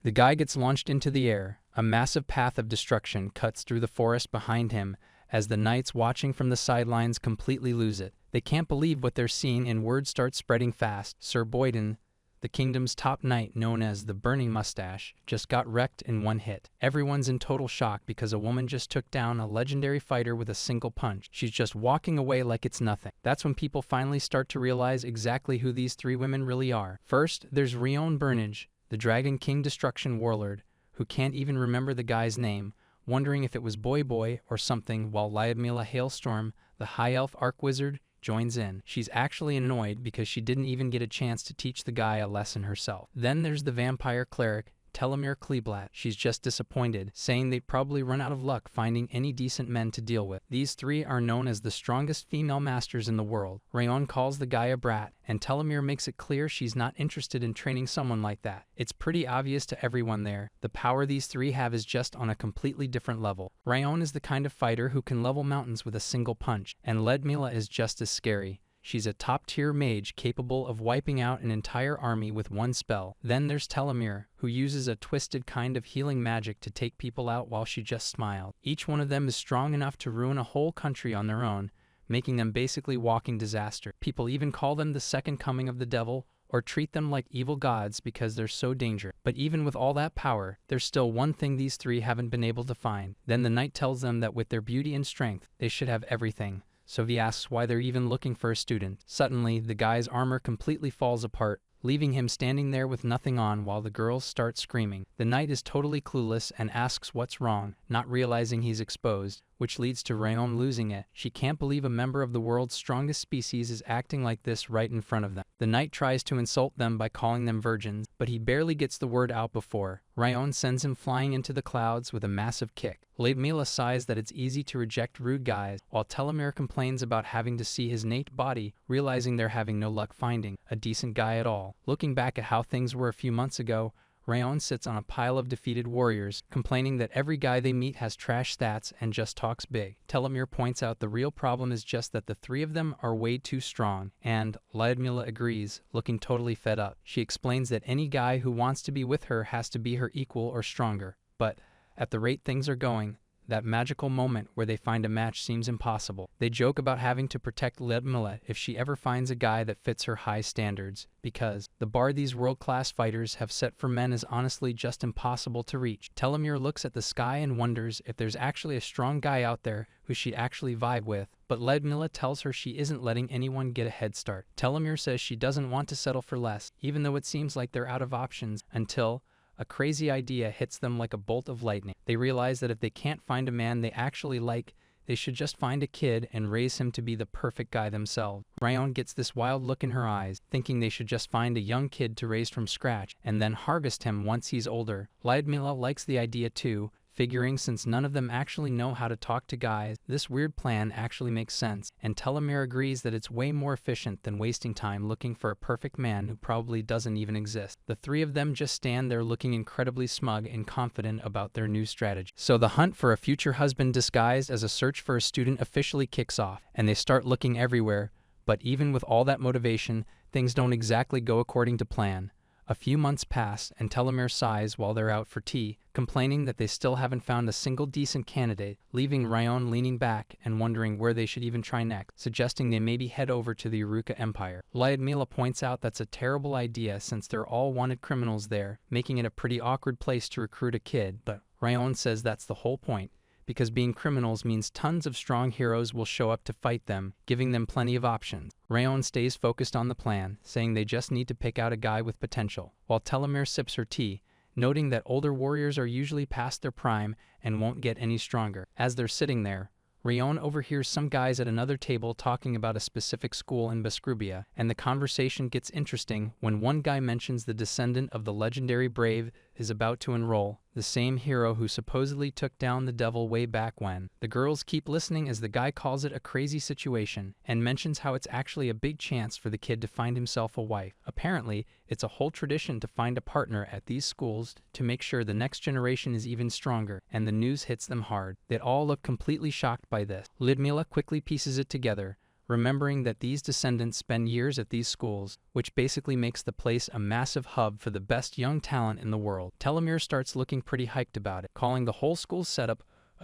The guy gets launched into the air. A massive path of destruction cuts through the forest behind him as the knights watching from the sidelines completely lose it. They can't believe what they're seeing and word starts spreading fast. Sir Boyden, the kingdom's top knight known as the Burning Mustache, just got wrecked in one hit. Everyone's in total shock because a woman just took down a legendary fighter with a single punch. She's just walking away like it's nothing. That's when people finally start to realize exactly who these three women really are. First, there's Rion Burnage, the Dragon King Destruction warlord, who can't even remember the guy's name, wondering if it was Boy or something, while Lyudmila Hailstorm, the High Elf Archwizard, joins in. She's actually annoyed because she didn't even get a chance to teach the guy a lesson herself. Then there's the vampire cleric, Telomere Kleeblatt. She's just disappointed, saying they'd probably run out of luck finding any decent men to deal with. These three are known as the strongest female masters in the world. Rayon calls the guy a brat, and Telomere makes it clear she's not interested in training someone like that. It's pretty obvious to everyone there. The power these three have is just on a completely different level. Rayon is the kind of fighter who can level mountains with a single punch, and Lyudmila is just as scary. She's a top-tier mage capable of wiping out an entire army with one spell. Then there's Telomere, who uses a twisted kind of healing magic to take people out while she just smiles. Each one of them is strong enough to ruin a whole country on their own, making them basically walking disaster. People even call them the second coming of the devil, or treat them like evil gods because they're so dangerous. But even with all that power, there's still one thing these three haven't been able to find. Then the knight tells them that with their beauty and strength, they should have everything. So he asks why they're even looking for a student. Suddenly, the guy's armor completely falls apart, leaving him standing there with nothing on while the girls start screaming. The knight is totally clueless and asks what's wrong, not realizing he's exposed, which leads to Rayon losing it. She can't believe a member of the world's strongest species is acting like this right in front of them. The knight tries to insult them by calling them virgins, but he barely gets the word out before Rayon sends him flying into the clouds with a massive kick. Lyudmila sighs that it's easy to reject rude guys, while Telomere complains about having to see his naked body, realizing they're having no luck finding a decent guy at all. Looking back at how things were a few months ago, Rayon sits on a pile of defeated warriors, complaining that every guy they meet has trash stats and just talks big. Telomere points out the real problem is just that the three of them are way too strong, and Lyudmila agrees, looking totally fed up. She explains that any guy who wants to be with her has to be her equal or stronger, but at the rate things are going, that magical moment where they find a match seems impossible. They joke about having to protect Lyudmila if she ever finds a guy that fits her high standards, because the bar these world-class fighters have set for men is honestly just impossible to reach. Telomere looks at the sky and wonders if there's actually a strong guy out there who she'd actually vibe with, but Lyudmila tells her she isn't letting anyone get a head start. Telomere says she doesn't want to settle for less, even though it seems like they're out of options, until a crazy idea hits them like a bolt of lightning. They realize that if they can't find a man they actually like, they should just find a kid and raise him to be the perfect guy themselves. Rayon gets this wild look in her eyes, thinking they should just find a young kid to raise from scratch and then harvest him once he's older. Lyudmila likes the idea too, figuring since none of them actually know how to talk to guys, this weird plan actually makes sense, and Telomere agrees that it's way more efficient than wasting time looking for a perfect man who probably doesn't even exist. The three of them just stand there looking incredibly smug and confident about their new strategy. So the hunt for a future husband disguised as a search for a student officially kicks off, and they start looking everywhere, but even with all that motivation, things don't exactly go according to plan. A few months pass, and Telomere sighs while they're out for tea, complaining that they still haven't found a single decent candidate, leaving Rayon leaning back and wondering where they should even try next, suggesting they maybe head over to the Uruka Empire. Lyudmila points out that's a terrible idea since they're all wanted criminals there, making it a pretty awkward place to recruit a kid, but Rayon says that's the whole point, because being criminals means tons of strong heroes will show up to fight them, giving them plenty of options. Rayon stays focused on the plan, saying they just need to pick out a guy with potential, while Telomere sips her tea, noting that older warriors are usually past their prime and won't get any stronger. As they're sitting there, Rayon overhears some guys at another table talking about a specific school in Baskrubia, and the conversation gets interesting when one guy mentions the descendant of the legendary Brave is about to enroll, the same hero who supposedly took down the devil way back when. The girls keep listening as the guy calls it a crazy situation and mentions how it's actually a big chance for the kid to find himself a wife. Apparently, it's a whole tradition to find a partner at these schools to make sure the next generation is even stronger, and the news hits them hard. They all look completely shocked by this. Lyudmila quickly pieces it together, remembering that these descendants spend years at these schools, which basically makes the place a massive hub for the best young talent in the world. Telomere starts looking pretty hyped about it, calling the whole school setup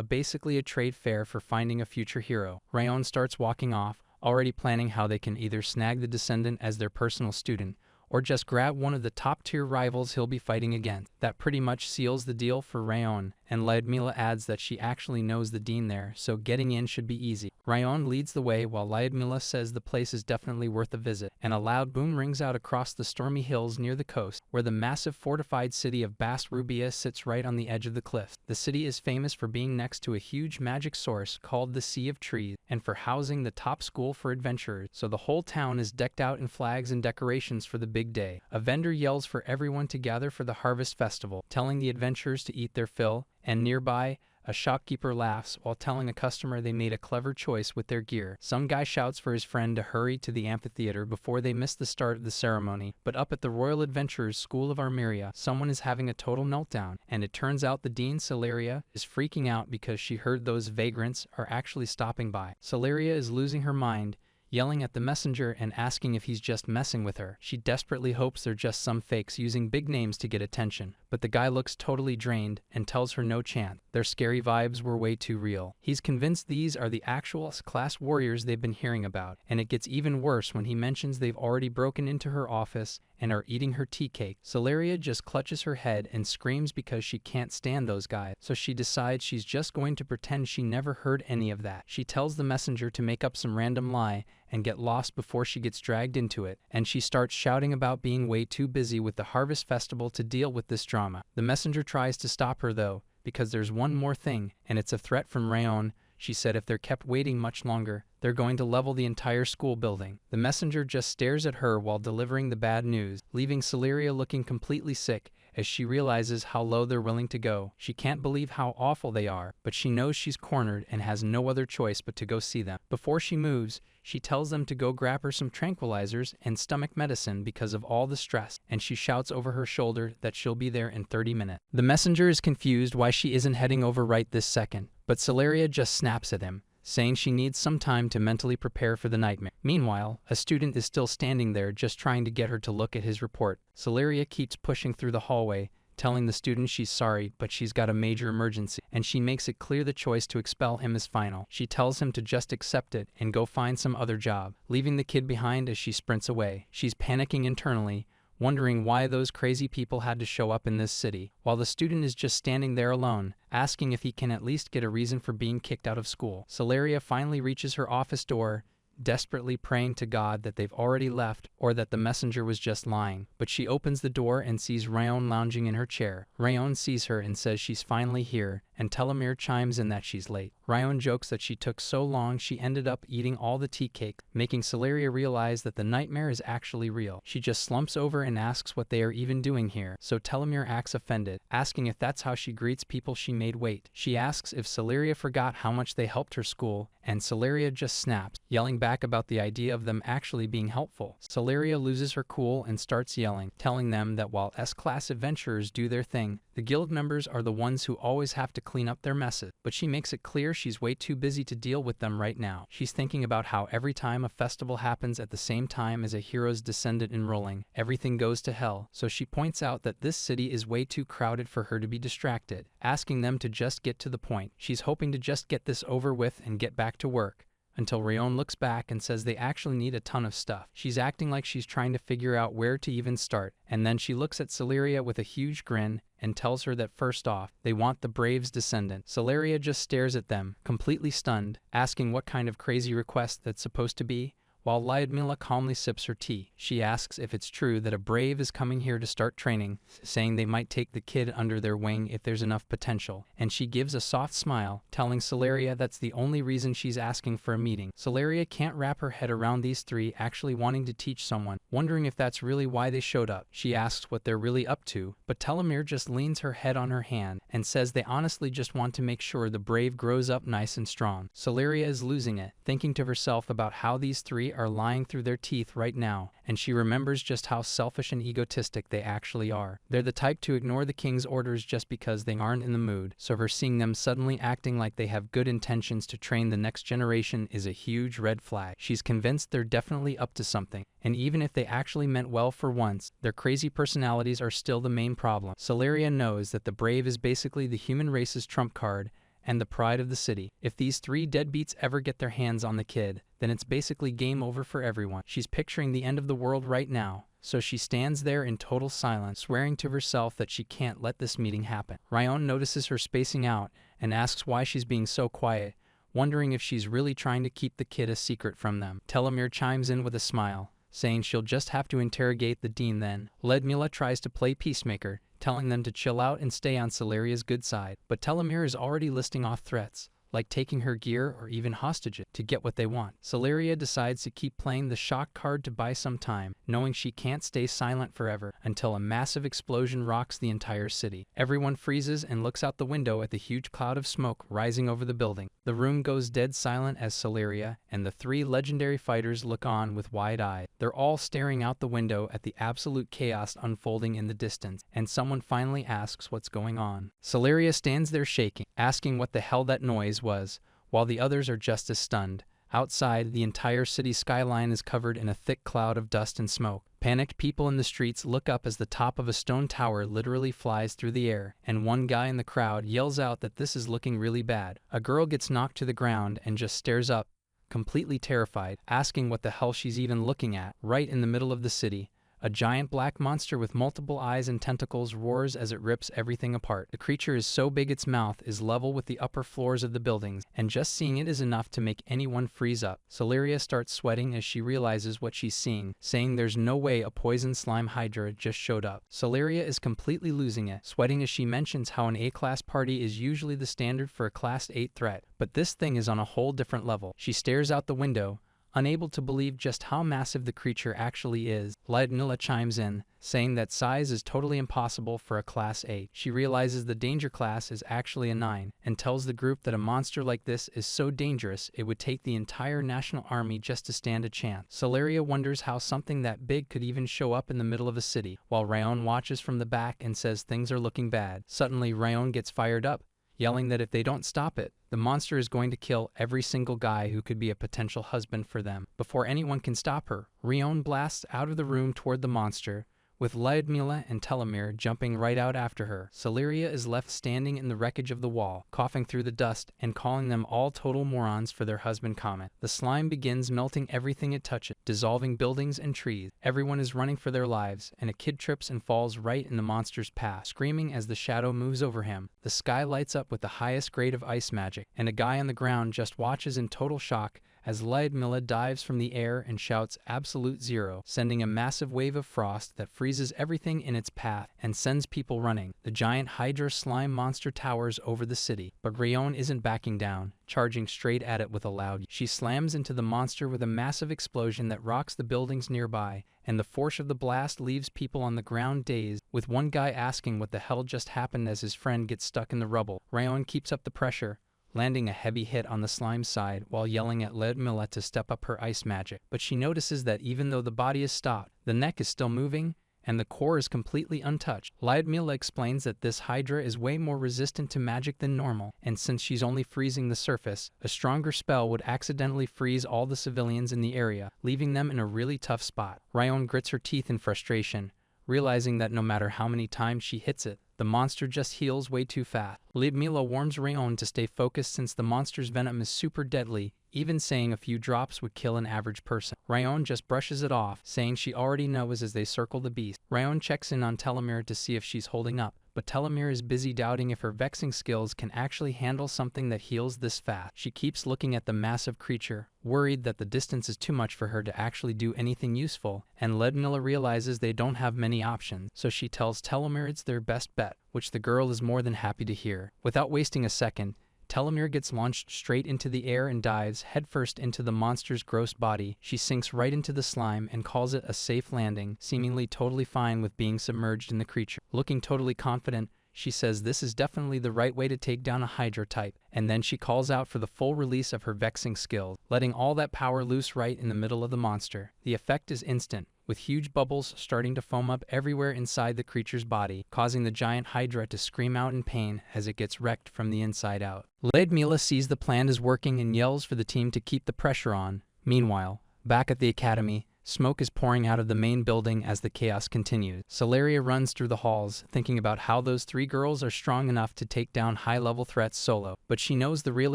basically a trade fair for finding a future hero. Rayon starts walking off, already planning how they can either snag the descendant as their personal student, or just grab one of the top-tier rivals he'll be fighting against. That pretty much seals the deal for Rayon, and Lyudmila adds that she actually knows the dean there, so getting in should be easy. Rayon leads the way while Lyudmila says the place is definitely worth a visit, and a loud boom rings out across the stormy hills near the coast, where the massive fortified city of Bast Rubia sits right on the edge of the cliffs. The city is famous for being next to a huge magic source called the Sea of Trees, and for housing the top school for adventurers, so the whole town is decked out in flags and decorations for the big day. A vendor yells for everyone to gather for the harvest festival, telling the adventurers to eat their fill, and nearby, a shopkeeper laughs while telling a customer they made a clever choice with their gear. Some guy shouts for his friend to hurry to the amphitheater before they miss the start of the ceremony, but up at the Royal Adventurers School of Armeria, someone is having a total meltdown, and it turns out the Dean Celeria is freaking out because she heard those vagrants are actually stopping by. Celeria is losing her mind, yelling at the messenger and asking if he's just messing with her. She desperately hopes they're just some fakes using big names to get attention, but the guy looks totally drained and tells her no chance. Their scary vibes were way too real. He's convinced these are the actual class warriors they've been hearing about, and it gets even worse when he mentions they've already broken into her office and are eating her tea cake. Celeria just clutches her head and screams because she can't stand those guys, so she decides she's just going to pretend she never heard any of that. She tells the messenger to make up some random lie and get lost before she gets dragged into it, and she starts shouting about being way too busy with the harvest festival to deal with this drama. The messenger tries to stop her though, because there's one more thing, and it's a threat from Rayon. She said if they're kept waiting much longer, they're going to level the entire school building. The messenger just stares at her while delivering the bad news, leaving Celeria looking completely sick as she realizes how low they're willing to go. She can't believe how awful they are, but she knows she's cornered and has no other choice but to go see them. Before she moves, she tells them to go grab her some tranquilizers and stomach medicine because of all the stress, and she shouts over her shoulder that she'll be there in 30 minutes. The messenger is confused why she isn't heading over right this second, but Celeria just snaps at him, saying she needs some time to mentally prepare for the nightmare. Meanwhile, a student is still standing there just trying to get her to look at his report. Celeria keeps pushing through the hallway, telling the student she's sorry, but she's got a major emergency, and she makes it clear the choice to expel him is final. She tells him to just accept it and go find some other job, leaving the kid behind as she sprints away. She's panicking internally, wondering why those crazy people had to show up in this city, while the student is just standing there alone, asking if he can at least get a reason for being kicked out of school. Celeria finally reaches her office door, desperately praying to God that they've already left or that the messenger was just lying. But she opens the door and sees Rayon lounging in her chair. Rayon sees her and says she's finally here, and Telomere chimes in that she's late. Rayon jokes that she took so long she ended up eating all the tea cake, making Celeria realize that the nightmare is actually real. She just slumps over and asks what they are even doing here, so Telomere acts offended, asking if that's how she greets people she made wait. She asks if Celeria forgot how much they helped her school, and Celeria just snaps, yelling back about the idea of them actually being helpful. Celeria loses her cool and starts yelling, telling them that while S-class adventurers do their thing, the guild members are the ones who always have to clean up their messes. But she makes it clear she's way too busy to deal with them right now. She's thinking about how every time a festival happens at the same time as a hero's descendant enrolling, everything goes to hell. So she points out that this city is way too crowded for her to be distracted, asking them to just get to the point. She's hoping to just get this over with and get back to work, until Rayon looks back and says they actually need a ton of stuff. She's acting like she's trying to figure out where to even start, and then she looks at Celeria with a huge grin and tells her that first off, they want the Brave's descendant. Celeria just stares at them, completely stunned, asking what kind of crazy request that's supposed to be, while Lyudmila calmly sips her tea. She asks if it's true that a Brave is coming here to start training, saying they might take the kid under their wing if there's enough potential, and she gives a soft smile, telling Celeria that's the only reason she's asking for a meeting. Celeria can't wrap her head around these three actually wanting to teach someone, wondering if that's really why they showed up. She asks what they're really up to, but Telomere just leans her head on her hand and says they honestly just want to make sure the Brave grows up nice and strong. Celeria is losing it, thinking to herself about how these three are lying through their teeth right now, and she remembers just how selfish and egotistic they actually are. They're the type to ignore the king's orders just because they aren't in the mood, so her seeing them suddenly acting like they have good intentions to train the next generation is a huge red flag. She's convinced they're definitely up to something, and even if they actually meant well for once, their crazy personalities are still the main problem. Celeria knows that the brave is basically the human race's trump card and the pride of the city. If these three deadbeats ever get their hands on the kid, then it's basically game over for everyone. She's picturing the end of the world right now, so she stands there in total silence, swearing to herself that she can't let this meeting happen. Ryan notices her spacing out and asks why she's being so quiet, wondering if she's really trying to keep the kid a secret from them. Telomere chimes in with a smile, saying she'll just have to interrogate the dean then. Ledmila tries to play peacemaker, telling them to chill out and stay on Celeria's good side, but Telomere is already listing off threats, like taking her gear or even hostages, to get what they want. Celeria decides to keep playing the shock card to buy some time, knowing she can't stay silent forever, until a massive explosion rocks the entire city. Everyone freezes and looks out the window at the huge cloud of smoke rising over the building. The room goes dead silent as Celeria and the three legendary fighters look on with wide eyes. They're all staring out the window at the absolute chaos unfolding in the distance, and someone finally asks what's going on. Celeria stands there shaking, asking what the hell that noise was, while the others are just as stunned. Outside, the entire city skyline is covered in a thick cloud of dust and smoke. Panicked people in the streets look up as the top of a stone tower literally flies through the air, and one guy in the crowd yells out that this is looking really bad. A girl gets knocked to the ground and just stares up, completely terrified, asking what the hell she's even looking at. Right in the middle of the city, a giant black monster with multiple eyes and tentacles roars as it rips everything apart. The creature is so big its mouth is level with the upper floors of the buildings, and just seeing it is enough to make anyone freeze up. Celeria starts sweating as she realizes what she's seeing, saying there's no way a poison slime hydra just showed up. Celeria is completely losing it, sweating as she mentions how an A-class party is usually the standard for a class 8 threat, but this thing is on a whole different level. She stares out the window, unable to believe just how massive the creature actually is. Ledmila chimes in, saying that size is totally impossible for a class 8. She realizes the danger class is actually a 9, and tells the group that a monster like this is so dangerous it would take the entire national army just to stand a chance. Celeria wonders how something that big could even show up in the middle of a city, while Ryan watches from the back and says things are looking bad. Suddenly Ryan gets fired up, yelling that if they don't stop it, the monster is going to kill every single guy who could be a potential husband for them. Before anyone can stop her, Rion blasts out of the room toward the monster, with Ledmila and Telomere jumping right out after her. Celeria is left standing in the wreckage of the wall, coughing through the dust and calling them all total morons for their husband comment. The slime begins melting everything it touches, dissolving buildings and trees. Everyone is running for their lives, and a kid trips and falls right in the monster's path, screaming as the shadow moves over him. The sky lights up with the highest grade of ice magic, and a guy on the ground just watches in total shock as Ledmila dives from the air and shouts absolute zero, sending a massive wave of frost that freezes everything in its path and sends people running. The giant hydra slime monster towers over the city, but Rayon isn't backing down, charging straight at it with a loud. She slams into the monster with a massive explosion that rocks the buildings nearby, and the force of the blast leaves people on the ground dazed, with one guy asking what the hell just happened as his friend gets stuck in the rubble. Rayon keeps up the pressure, landing a heavy hit on the slime side while yelling at Ledmila to step up her ice magic. But she notices that even though the body is stopped, the neck is still moving, and the core is completely untouched. Ledmila explains that this hydra is way more resistant to magic than normal, and since she's only freezing the surface, a stronger spell would accidentally freeze all the civilians in the area, leaving them in a really tough spot. Rayon grits her teeth in frustration, realizing that no matter how many times she hits it, the monster just heals way too fast. Ledmila warns Rayon to stay focused since the monster's venom is super deadly, even saying a few drops would kill an average person. Rayon just brushes it off, saying she already knows as they circle the beast. Rayon checks in on Telomere to see if she's holding up, but Telomere is busy doubting if her vexing skills can actually handle something that heals this fast. She keeps looking at the massive creature, worried that the distance is too much for her to actually do anything useful, and Ledmila realizes they don't have many options, so she tells Telomere it's their best bet, which the girl is more than happy to hear. Without wasting a second, Telomere gets launched straight into the air and dives headfirst into the monster's gross body. She sinks right into the slime and calls it a safe landing, seemingly totally fine with being submerged in the creature. Looking totally confident, She says this is definitely the right way to take down a hydra type, and then she calls out for the full release of her vexing skills, letting all that power loose right in the middle of the monster. The effect is instant, with huge bubbles starting to foam up everywhere inside the creature's body, causing the giant hydra to scream out in pain as it gets wrecked from the inside out. Lady Mila sees the plan is working and yells for the team to keep the pressure on. Meanwhile, back at the academy, smoke is pouring out of the main building as the chaos continues. Celeria runs through the halls, thinking about how those 3 girls are strong enough to take down high-level threats solo. But she knows the real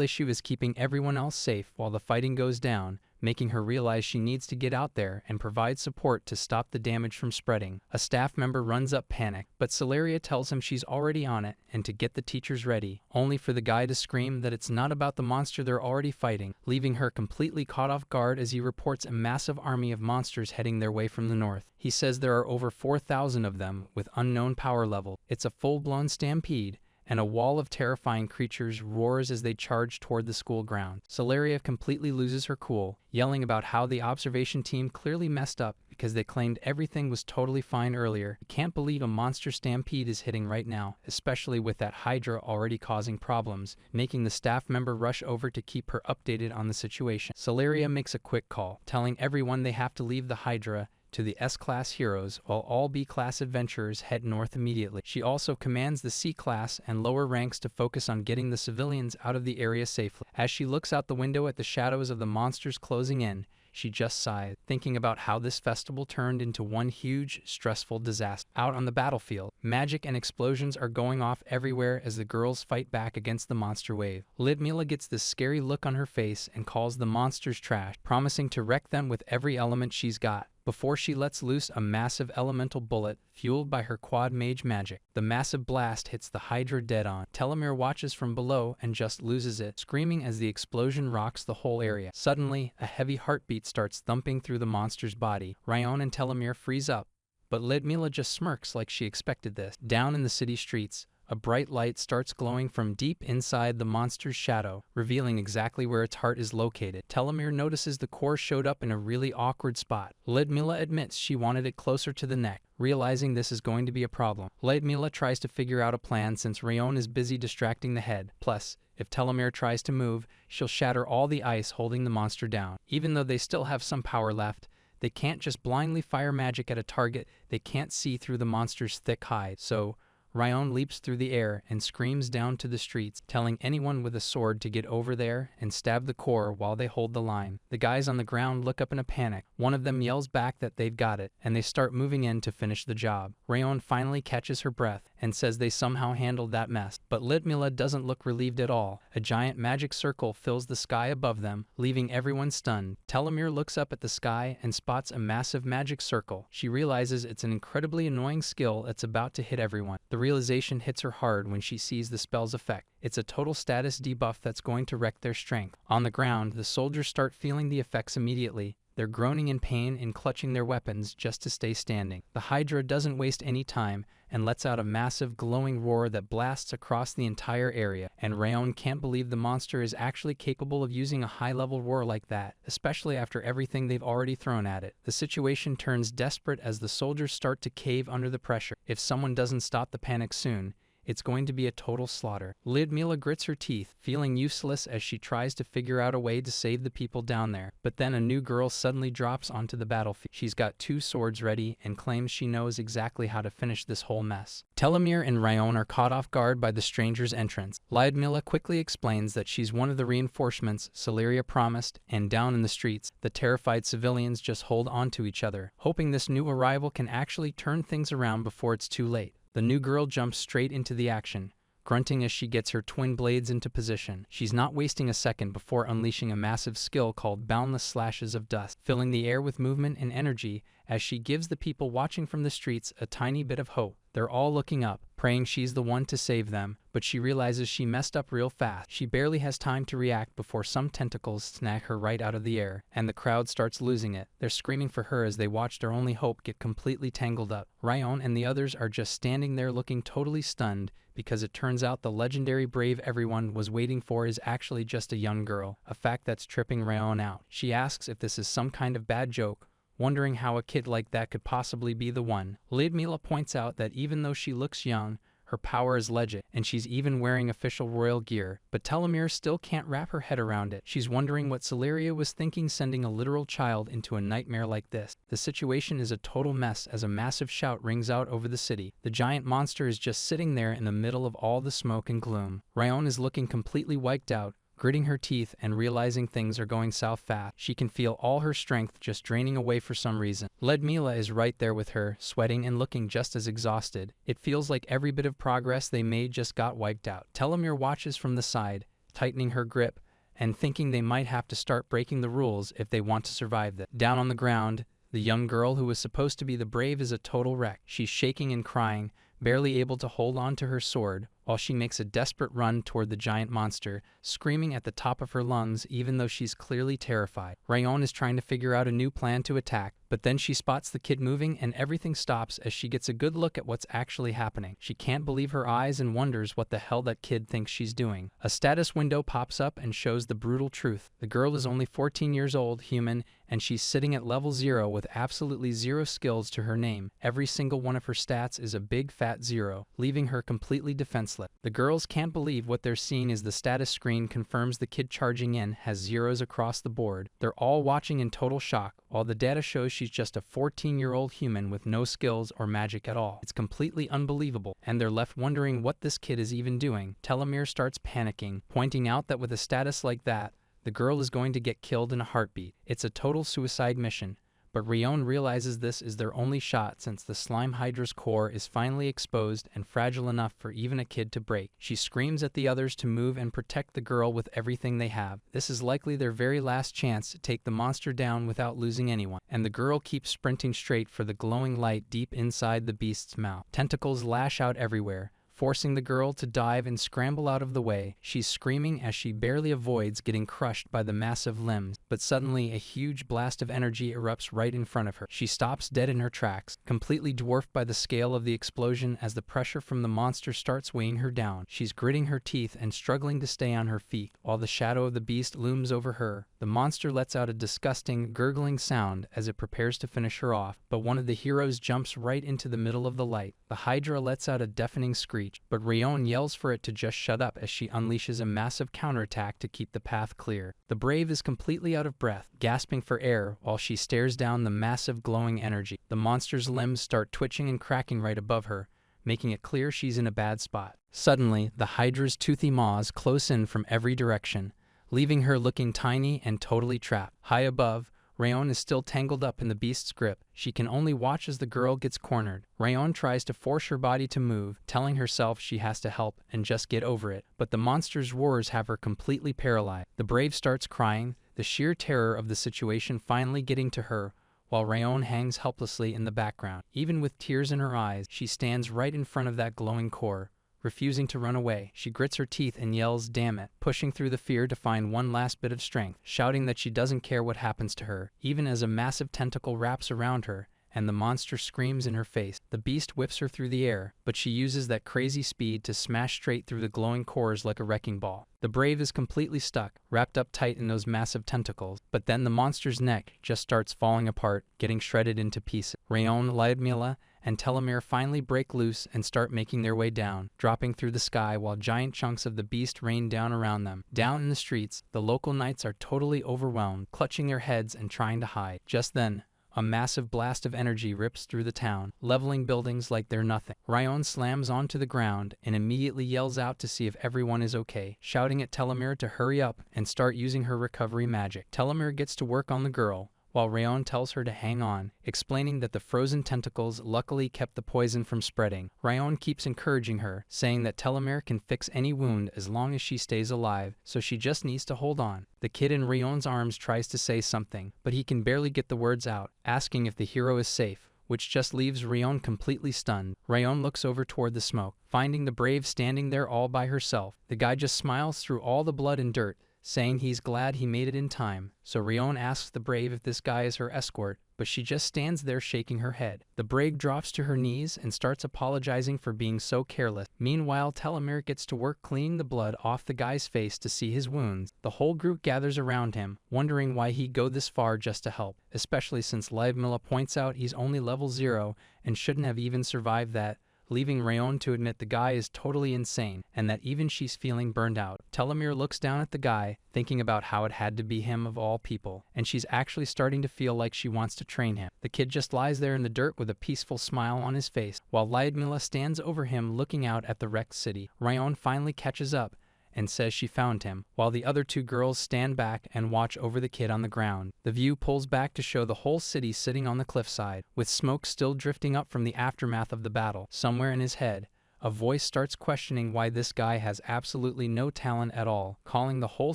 issue is keeping everyone else safe while the fighting goes down, making her realize she needs to get out there and provide support to stop the damage from spreading. A staff member runs up panicked, but Celeria tells him she's already on it and to get the teachers ready, only for the guy to scream that it's not about the monster they're already fighting, leaving her completely caught off guard as he reports a massive army of monsters heading their way from the north. He says there are over 4,000 of them with unknown power level. It's a full-blown stampede, and a wall of terrifying creatures roars as they charge toward the school ground. Celeria completely loses her cool, yelling about how the observation team clearly messed up because they claimed everything was totally fine earlier. I can't believe a monster stampede is hitting right now, especially with that hydra already causing problems, making the staff member rush over to keep her updated on the situation. Celeria makes a quick call, telling everyone they have to leave the hydra to the S-Class heroes, while all B-Class adventurers head north immediately. She also commands the C-Class and lower ranks to focus on getting the civilians out of the area safely. As she looks out the window at the shadows of the monsters closing in, she just sighs, thinking about how this festival turned into one huge, stressful disaster. Out on the battlefield, magic and explosions are going off everywhere as the girls fight back against the monster wave. Lidmila gets this scary look on her face and calls the monsters trash, promising to wreck them with every element she's got, before she lets loose a massive elemental bullet fueled by her quad mage magic. The massive blast hits the hydra dead on. Telomere watches from below and just loses it, screaming as the explosion rocks the whole area. Suddenly, a heavy heartbeat starts thumping through the monster's body. Ryan and Telomere freeze up, but Lidmila just smirks like she expected this. Down in the city streets, a bright light starts glowing from deep inside the monster's shadow, revealing exactly where its heart is located. Telomere notices the core showed up in a really awkward spot. Lidmila admits she wanted it closer to the neck, realizing this is going to be a problem. Lidmila tries to figure out a plan since Rayon is busy distracting the head. Plus, if Telomere tries to move, she'll shatter all the ice holding the monster down. Even though they still have some power left, they can't just blindly fire magic at a target they can't see through the monster's thick hide. So, Ryan leaps through the air and screams down to the streets, telling anyone with a sword to get over there and stab the core while they hold the line. The guys on the ground look up in a panic. One of them yells back that they've got it, and they start moving in to finish the job. Rayon finally catches her breath and says they somehow handled that mess, but Lidmila doesn't look relieved at all. A giant magic circle fills the sky above them, leaving everyone stunned. Telomere looks up at the sky and spots a massive magic circle. She realizes it's an incredibly annoying skill that's about to hit everyone. The realization hits her hard when she sees the spell's effect. It's a total status debuff that's going to wreck their strength. On the ground, the soldiers start feeling the effects immediately. They're groaning in pain and clutching their weapons just to stay standing. The hydra doesn't waste any time and lets out a massive glowing roar that blasts across the entire area, and Rayon can't believe the monster is actually capable of using a high-level roar like that, especially after everything they've already thrown at it. The situation turns desperate as the soldiers start to cave under the pressure. If someone doesn't stop the panic soon, it's going to be a total slaughter. Lidmila grits her teeth, feeling useless as she tries to figure out a way to save the people down there. But then a new girl suddenly drops onto the battlefield. She's got 2 swords ready and claims she knows exactly how to finish this whole mess. Telomere and Ryan are caught off guard by the stranger's entrance. Lidmila quickly explains that she's one of the reinforcements Celeria promised, and down in the streets, the terrified civilians just hold on to each other, hoping this new arrival can actually turn things around before it's too late. The new girl jumps straight into the action, grunting as she gets her twin blades into position. She's not wasting a second before unleashing a massive skill called Boundless Slashes of Dust, filling the air with movement and energy as she gives the people watching from the streets a tiny bit of hope. They're all looking up, praying she's the one to save them, but she realizes she messed up real fast. She barely has time to react before some tentacles snag her right out of the air, and the crowd starts losing it. They're screaming for her as they watch their only hope get completely tangled up. Ryan and the others are just standing there looking totally stunned, because it turns out the legendary brave everyone was waiting for is actually just a young girl, a fact that's tripping Ryan out. She asks if this is some kind of bad joke, wondering how a kid like that could possibly be the one. Lidmila points out that even though she looks young, Her power is legit, and she's even wearing official royal gear, but Telomere still can't wrap her head around it. She's wondering what Celeria was thinking sending a literal child into a nightmare like this. The situation is a total mess as a massive shout rings out over the city. The giant monster is just sitting there in the middle of all the smoke and gloom. Ryan is looking completely wiped out, gritting her teeth and realizing things are going south fast. She can feel all her strength just draining away for some reason. Ledmila is right there with her, sweating and looking just as exhausted. It feels like every bit of progress they made just got wiped out. Telomere watches from the side, tightening her grip, and thinking they might have to start breaking the rules if they want to survive this. Down on the ground, the young girl who was supposed to be the brave is a total wreck. She's shaking and crying, barely able to hold on to her sword, while she makes a desperate run toward the giant monster, screaming at the top of her lungs even though she's clearly terrified. Rayon is trying to figure out a new plan to attack, but then she spots the kid moving and everything stops as she gets a good look at what's actually happening. She can't believe her eyes and wonders what the hell that kid thinks she's doing. A status window pops up and shows the brutal truth. The girl is only 14 years old, human, and she's sitting at level 0 with absolutely 0 skills to her name. Every single one of her stats is a big fat 0, leaving her completely defenseless. The girls can't believe what they're seeing as the status screen confirms the kid charging in has zeros across the board. They're all watching in total shock, while the data shows she's just a 14-year-old human with no skills or magic at all. It's completely unbelievable, and they're left wondering what this kid is even doing. Telomere starts panicking, pointing out that with a status like that, the girl is going to get killed in a heartbeat. It's a total suicide mission. But Rion realizes this is their only shot since the slime hydra's core is finally exposed and fragile enough for even a kid to break. She screams at the others to move and protect the girl with everything they have. This is likely their very last chance to take the monster down without losing anyone, and the girl keeps sprinting straight for the glowing light deep inside the beast's mouth. Tentacles lash out everywhere, forcing the girl to dive and scramble out of the way. She's screaming as she barely avoids getting crushed by the massive limbs, but suddenly a huge blast of energy erupts right in front of her. She stops dead in her tracks, completely dwarfed by the scale of the explosion as the pressure from the monster starts weighing her down. She's gritting her teeth and struggling to stay on her feet, while the shadow of the beast looms over her. The monster lets out a disgusting, gurgling sound as it prepares to finish her off, but one of the heroes jumps right into the middle of the light. The Hydra lets out a deafening screech, but Rayon yells for it to just shut up as she unleashes a massive counterattack to keep the path clear. The brave is completely out of breath, gasping for air while she stares down the massive glowing energy. The monster's limbs start twitching and cracking right above her, making it clear she's in a bad spot. Suddenly, the Hydra's toothy maws close in from every direction, leaving her looking tiny and totally trapped. High above, Rayon is still tangled up in the beast's grip. She can only watch as the girl gets cornered. Rayon tries to force her body to move, telling herself she has to help and just get over it, but the monster's roars have her completely paralyzed. The brave starts crying, the sheer terror of the situation finally getting to her, while Rayon hangs helplessly in the background. Even with tears in her eyes, she stands right in front of that glowing core, refusing to run away. She grits her teeth and yells, "Damn it," pushing through the fear to find one last bit of strength, shouting that she doesn't care what happens to her, even as a massive tentacle wraps around her and the monster screams in her face. The beast whips her through the air, but she uses that crazy speed to smash straight through the glowing cores like a wrecking ball. The brave is completely stuck, wrapped up tight in those massive tentacles, but then the monster's neck just starts falling apart, getting shredded into pieces. Rayon, Lyudmila, and Telomere finally break loose and start making their way down, dropping through the sky while giant chunks of the beast rain down around them. Down in the streets, the local knights are totally overwhelmed, clutching their heads and trying to hide. Just then, a massive blast of energy rips through the town, leveling buildings like they're nothing. Rayon slams onto the ground and immediately yells out to see if everyone is okay, shouting at Telomere to hurry up and start using her recovery magic. Telomere gets to work on the girl, while Rayon tells her to hang on, explaining that the frozen tentacles luckily kept the poison from spreading. Rayon keeps encouraging her, saying that Telomere can fix any wound as long as she stays alive, so she just needs to hold on. The kid in Rayon's arms tries to say something, but he can barely get the words out, asking if the hero is safe, which just leaves Rayon completely stunned. Rayon looks over toward the smoke, finding the brave standing there all by herself. The guy just smiles through all the blood and dirt, saying he's glad he made it in time. So Rayon asks the brave if this guy is her escort, but she just stands there shaking her head. The brave drops to her knees and starts apologizing for being so careless. Meanwhile, Telomere gets to work cleaning the blood off the guy's face to see his wounds. The whole group gathers around him, wondering why he'd go this far just to help, especially since Lyudmila points out he's only level 0 and shouldn't have even survived that, leaving Rayon to admit the guy is totally insane, and that even she's feeling burned out. Telomere looks down at the guy, thinking about how it had to be him of all people, and she's actually starting to feel like she wants to train him. The kid just lies there in the dirt with a peaceful smile on his face, while Lyudmila stands over him looking out at the wrecked city. Rayon finally catches up and says she found him, while the other two girls stand back and watch over the kid on the ground. The view pulls back to show the whole city sitting on the cliffside, with smoke still drifting up from the aftermath of the battle. Somewhere in his head, a voice starts questioning why this guy has absolutely no talent at all, calling the whole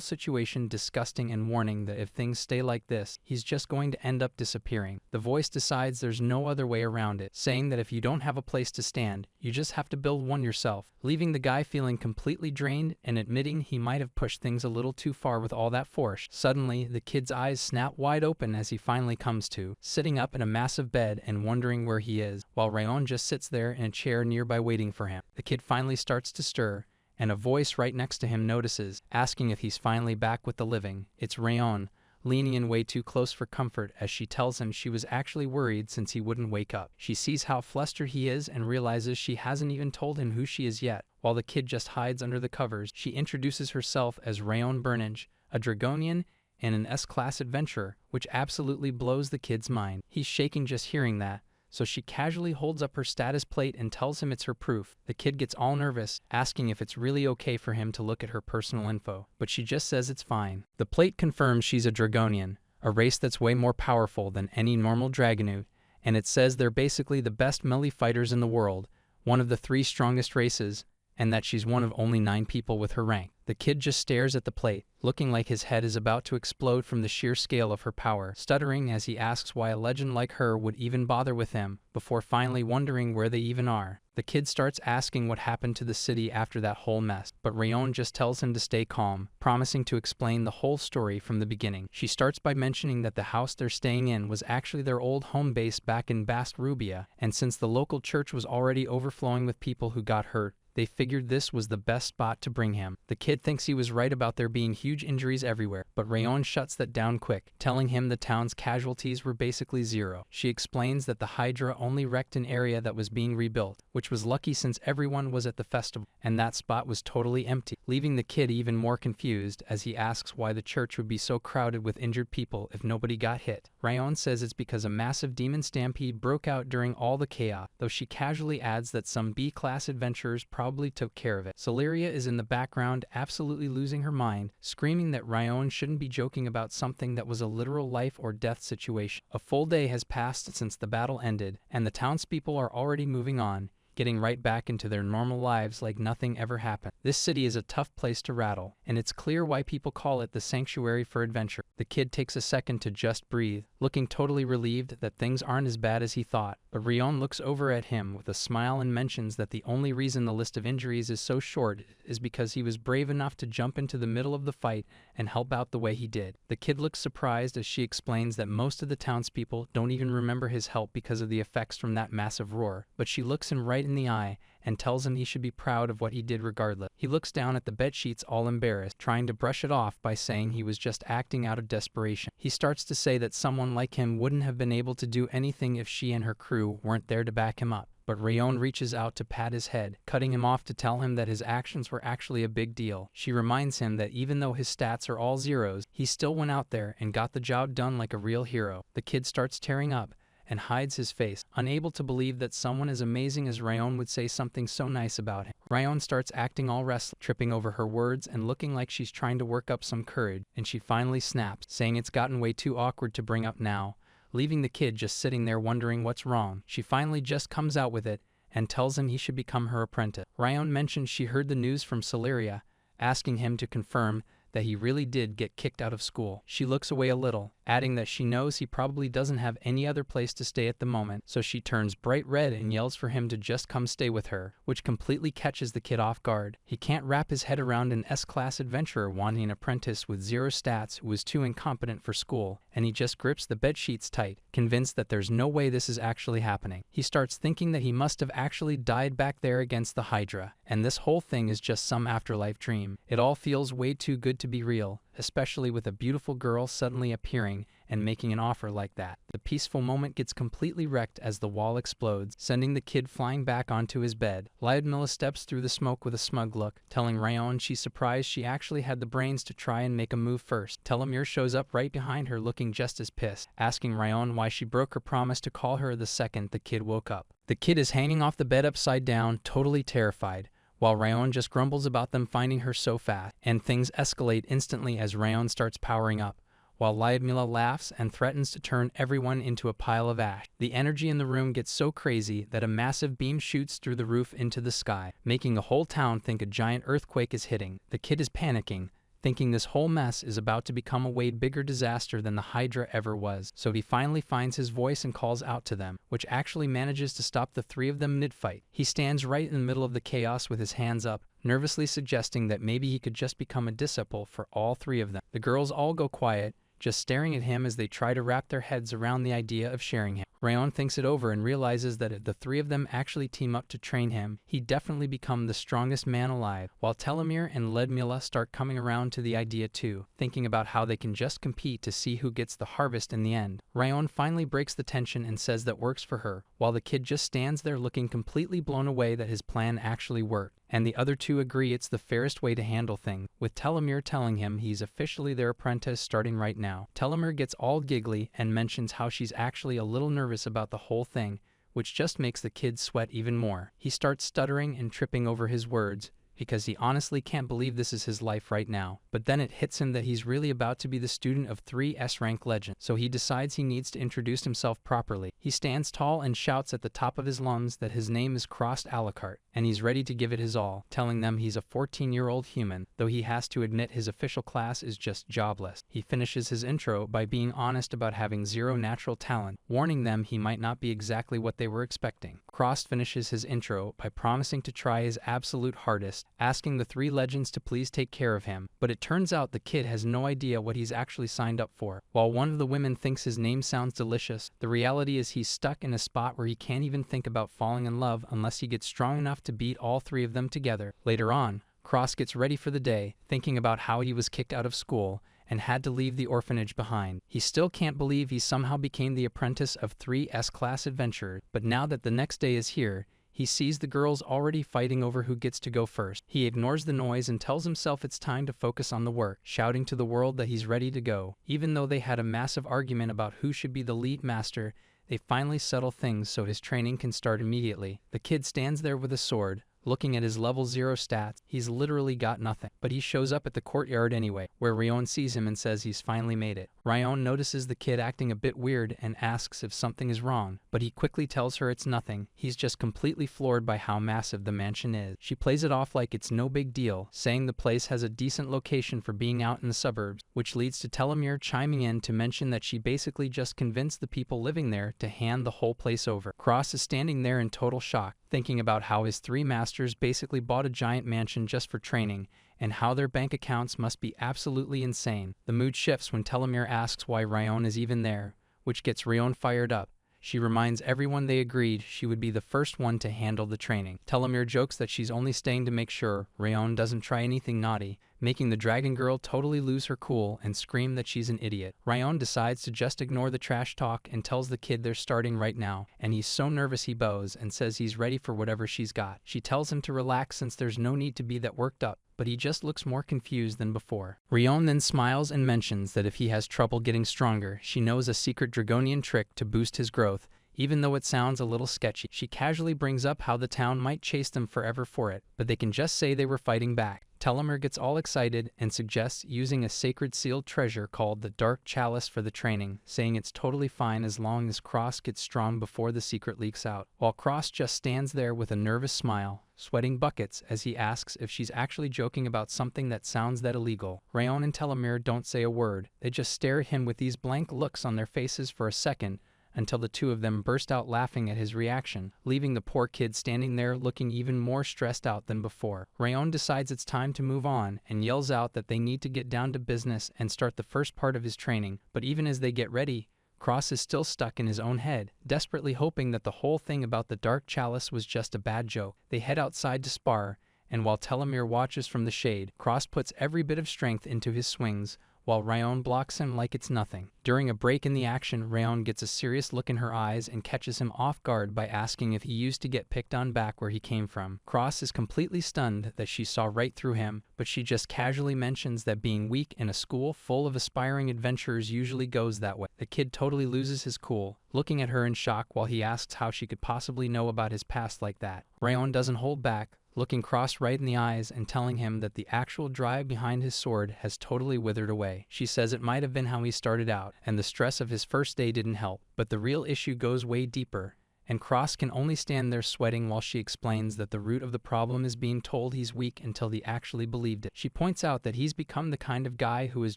situation disgusting and warning that if things stay like this, he's just going to end up disappearing. The voice decides there's no other way around it, saying that if you don't have a place to stand, you just have to build one yourself, leaving the guy feeling completely drained and admitting he might have pushed things a little too far with all that force. Suddenly, the kid's eyes snap wide open as he finally comes to, sitting up in a massive bed and wondering where he is, while Rayon just sits there in a chair nearby waiting for him. The kid finally starts to stir, and a voice right next to him notices, asking if he's finally back with the living. It's Rayon, leaning in way too close for comfort as she tells him she was actually worried since he wouldn't wake up. She sees how flustered he is and realizes she hasn't even told him who she is yet. While the kid just hides under the covers, she introduces herself as Rayon Burnage, a Dragonian and an S-class adventurer, which absolutely blows the kid's mind. He's shaking just hearing that, so she casually holds up her status plate and tells him it's her proof. The kid gets all nervous, asking if it's really okay for him to look at her personal info, but she just says it's fine. The plate confirms she's a Dragonian, a race that's way more powerful than any normal Dragonute, and it says they're basically the best melee fighters in the world, one of the 3 strongest races, and that she's one of only 9 people with her rank. The kid just stares at the plate, looking like his head is about to explode from the sheer scale of her power, stuttering as he asks why a legend like her would even bother with him, before finally wondering where they even are. The kid starts asking what happened to the city after that whole mess, but Rayon just tells him to stay calm, promising to explain the whole story from the beginning. She starts by mentioning that the house they're staying in was actually their old home base back in Bast Rubia, and since the local church was already overflowing with people who got hurt, they figured this was the best spot to bring him. The kid thinks he was right about there being huge injuries everywhere, but Rayon shuts that down quick, telling him the town's casualties were basically 0. She explains that the hydra only wrecked an area that was being rebuilt, which was lucky since everyone was at the festival, and that spot was totally empty, leaving the kid even more confused as he asks why the church would be so crowded with injured people if nobody got hit. Rayon says it's because a massive demon stampede broke out during all the chaos, though she casually adds that some B-class adventurers probably took care of it. Celeria is in the background, absolutely losing her mind, screaming that Rayon shouldn't be joking about something that was a literal life or death situation. A full day has passed since the battle ended, and the townspeople are already moving on, getting right back into their normal lives like nothing ever happened. This city is a tough place to rattle, and it's clear why people call it the sanctuary for adventure. The kid takes a second to just breathe, looking totally relieved that things aren't as bad as he thought, but Rayon looks over at him with a smile and mentions that the only reason the list of injuries is so short is because he was brave enough to jump into the middle of the fight and help out the way he did. The kid looks surprised as she explains that most of the townspeople don't even remember his help because of the effects from that massive roar, but she looks him right in the eye and tells him he should be proud of what he did regardless. He looks down at the bedsheets all embarrassed, trying to brush it off by saying he was just acting out of desperation. He starts to say that someone like him wouldn't have been able to do anything if she and her crew weren't there to back him up. But Rayon reaches out to pat his head, cutting him off to tell him that his actions were actually a big deal. She reminds him that even though his stats are all 0s, he still went out there and got the job done like a real hero. The kid starts tearing up and hides his face, unable to believe that someone as amazing as Rayon would say something so nice about him. Rayon starts acting all restless, tripping over her words and looking like she's trying to work up some courage, and she finally snaps, saying it's gotten way too awkward to bring up now, leaving the kid just sitting there wondering what's wrong. She finally just comes out with it and tells him he should become her apprentice. Rayon mentions she heard the news from Celeria, asking him to confirm that he really did get kicked out of school. She looks away a little, adding that she knows he probably doesn't have any other place to stay at the moment, so she turns bright red and yells for him to just come stay with her, which completely catches the kid off guard. He can't wrap his head around an S-class adventurer wanting an apprentice with 0 stats who is too incompetent for school, and he just grips the bedsheets tight, convinced that there's no way this is actually happening. He starts thinking that he must have actually died back there against the Hydra, and this whole thing is just some afterlife dream. It all feels way too good to be real, especially with a beautiful girl suddenly appearing and making an offer like that. The peaceful moment gets completely wrecked as the wall explodes, sending the kid flying back onto his bed. Lyudmila steps through the smoke with a smug look, telling Rayon she's surprised she actually had the brains to try and make a move first. Telomere shows up right behind her looking just as pissed, asking Rayon why she broke her promise to call her the second the kid woke up. The kid is hanging off the bed upside down, totally terrified, while Rayon just grumbles about them finding her so fast, and things escalate instantly as Rayon starts powering up, while Lyudmila laughs and threatens to turn everyone into a pile of ash. The energy in the room gets so crazy that a massive beam shoots through the roof into the sky, making the whole town think a giant earthquake is hitting. The kid is panicking, thinking this whole mess is about to become a way bigger disaster than the Hydra ever was, so he finally finds his voice and calls out to them, which actually manages to stop the three of them mid-fight. He stands right in the middle of the chaos with his hands up, nervously suggesting that maybe he could just become a disciple for all three of them. The girls all go quiet, just staring at him as they try to wrap their heads around the idea of sharing him. Rayon thinks it over and realizes that if the three of them actually team up to train him, he'd definitely become the strongest man alive, while Telomere and Lyudmila start coming around to the idea too, thinking about how they can just compete to see who gets the harvest in the end. Rayon finally breaks the tension and says that works for her, while the kid just stands there looking completely blown away that his plan actually worked, and the other two agree it's the fairest way to handle things, with Telomere telling him he's officially their apprentice starting right now. Telomere gets all giggly and mentions how she's actually a little nervous about the whole thing, which just makes the kid sweat even more. He starts stuttering and tripping over his words, because he honestly can't believe this is his life right now. But then it hits him that he's really about to be the student of 3 S-rank legends, so he decides he needs to introduce himself properly. He stands tall and shouts at the top of his lungs that his name is Crossed Alucard, and he's ready to give it his all, telling them he's a 14-year-old human, though he has to admit his official class is just Jobless. He finishes his intro by being honest about having 0 natural talent, warning them he might not be exactly what they were expecting. Crossed finishes his intro by promising to try his absolute hardest, asking the 3 legends to please take care of him, but it turns out the kid has no idea what he's actually signed up for. While one of the women thinks his name sounds delicious, the reality is he's stuck in a spot where he can't even think about falling in love unless he gets strong enough to beat all 3 of them together. Later on, Cross gets ready for the day, thinking about how he was kicked out of school and had to leave the orphanage behind. He still can't believe he somehow became the apprentice of 3 S-class adventurers, but now that the next day is here, he sees the girls already fighting over who gets to go first. He ignores the noise and tells himself it's time to focus on the work, shouting to the world that he's ready to go. Even though they had a massive argument about who should be the lead master, they finally settle things so his training can start immediately. The kid stands there with a sword, looking at his level 0 stats. He's literally got nothing, but he shows up at the courtyard anyway, where Rayon sees him and says he's finally made it. Rayon notices the kid acting a bit weird and asks if something is wrong, but he quickly tells her it's nothing. He's just completely floored by how massive the mansion is. She plays it off like it's no big deal, saying the place has a decent location for being out in the suburbs, which leads to Telomere chiming in to mention that she basically just convinced the people living there to hand the whole place over. Cross is standing there in total shock, thinking about how his 3 masters basically bought a giant mansion just for training, and how their bank accounts must be absolutely insane. The mood shifts when Telomere asks why Rayon is even there, which gets Rayon fired up. She reminds everyone they agreed she would be the first one to handle the training. Telomere jokes that she's only staying to make sure Rayon doesn't try anything naughty, making the dragon girl totally lose her cool and scream that she's an idiot. Rayon decides to just ignore the trash talk and tells the kid they're starting right now, and he's so nervous he bows and says he's ready for whatever she's got. She tells him to relax since there's no need to be that worked up, but he just looks more confused than before. Rayon then smiles and mentions that if he has trouble getting stronger, she knows a secret dragonian trick to boost his growth, even though it sounds a little sketchy. She casually brings up how the town might chase them forever for it, but they can just say they were fighting back. Telomere gets all excited and suggests using a sacred sealed treasure called the Dark Chalice for the training, saying it's totally fine as long as Cross gets strong before the secret leaks out, while Cross just stands there with a nervous smile, sweating buckets as he asks if she's actually joking about something that sounds that illegal. Rayon and Telomere don't say a word, they just stare at him with these blank looks on their faces for a second, until the two of them burst out laughing at his reaction, leaving the poor kid standing there looking even more stressed out than before. Rayon decides it's time to move on and yells out that they need to get down to business and start the first part of his training, but even as they get ready, Cross is still stuck in his own head, desperately hoping that the whole thing about the Dark Chalice was just a bad joke. They head outside to spar, and while Telomere watches from the shade, Cross puts every bit of strength into his swings, while Ryan blocks him like it's nothing. During a break in the action, Ryan gets a serious look in her eyes and catches him off guard by asking if he used to get picked on back where he came from. Cross is completely stunned that she saw right through him, but she just casually mentions that being weak in a school full of aspiring adventurers usually goes that way. The kid totally loses his cool, looking at her in shock while he asks how she could possibly know about his past like that. Ryan doesn't hold back, looking Cross right in the eyes and telling him that the actual drive behind his sword has totally withered away. She says it might have been how he started out, and the stress of his first day didn't help, but the real issue goes way deeper, and Cross can only stand there sweating while she explains that the root of the problem is being told he's weak until he actually believed it. She points out that he's become the kind of guy who is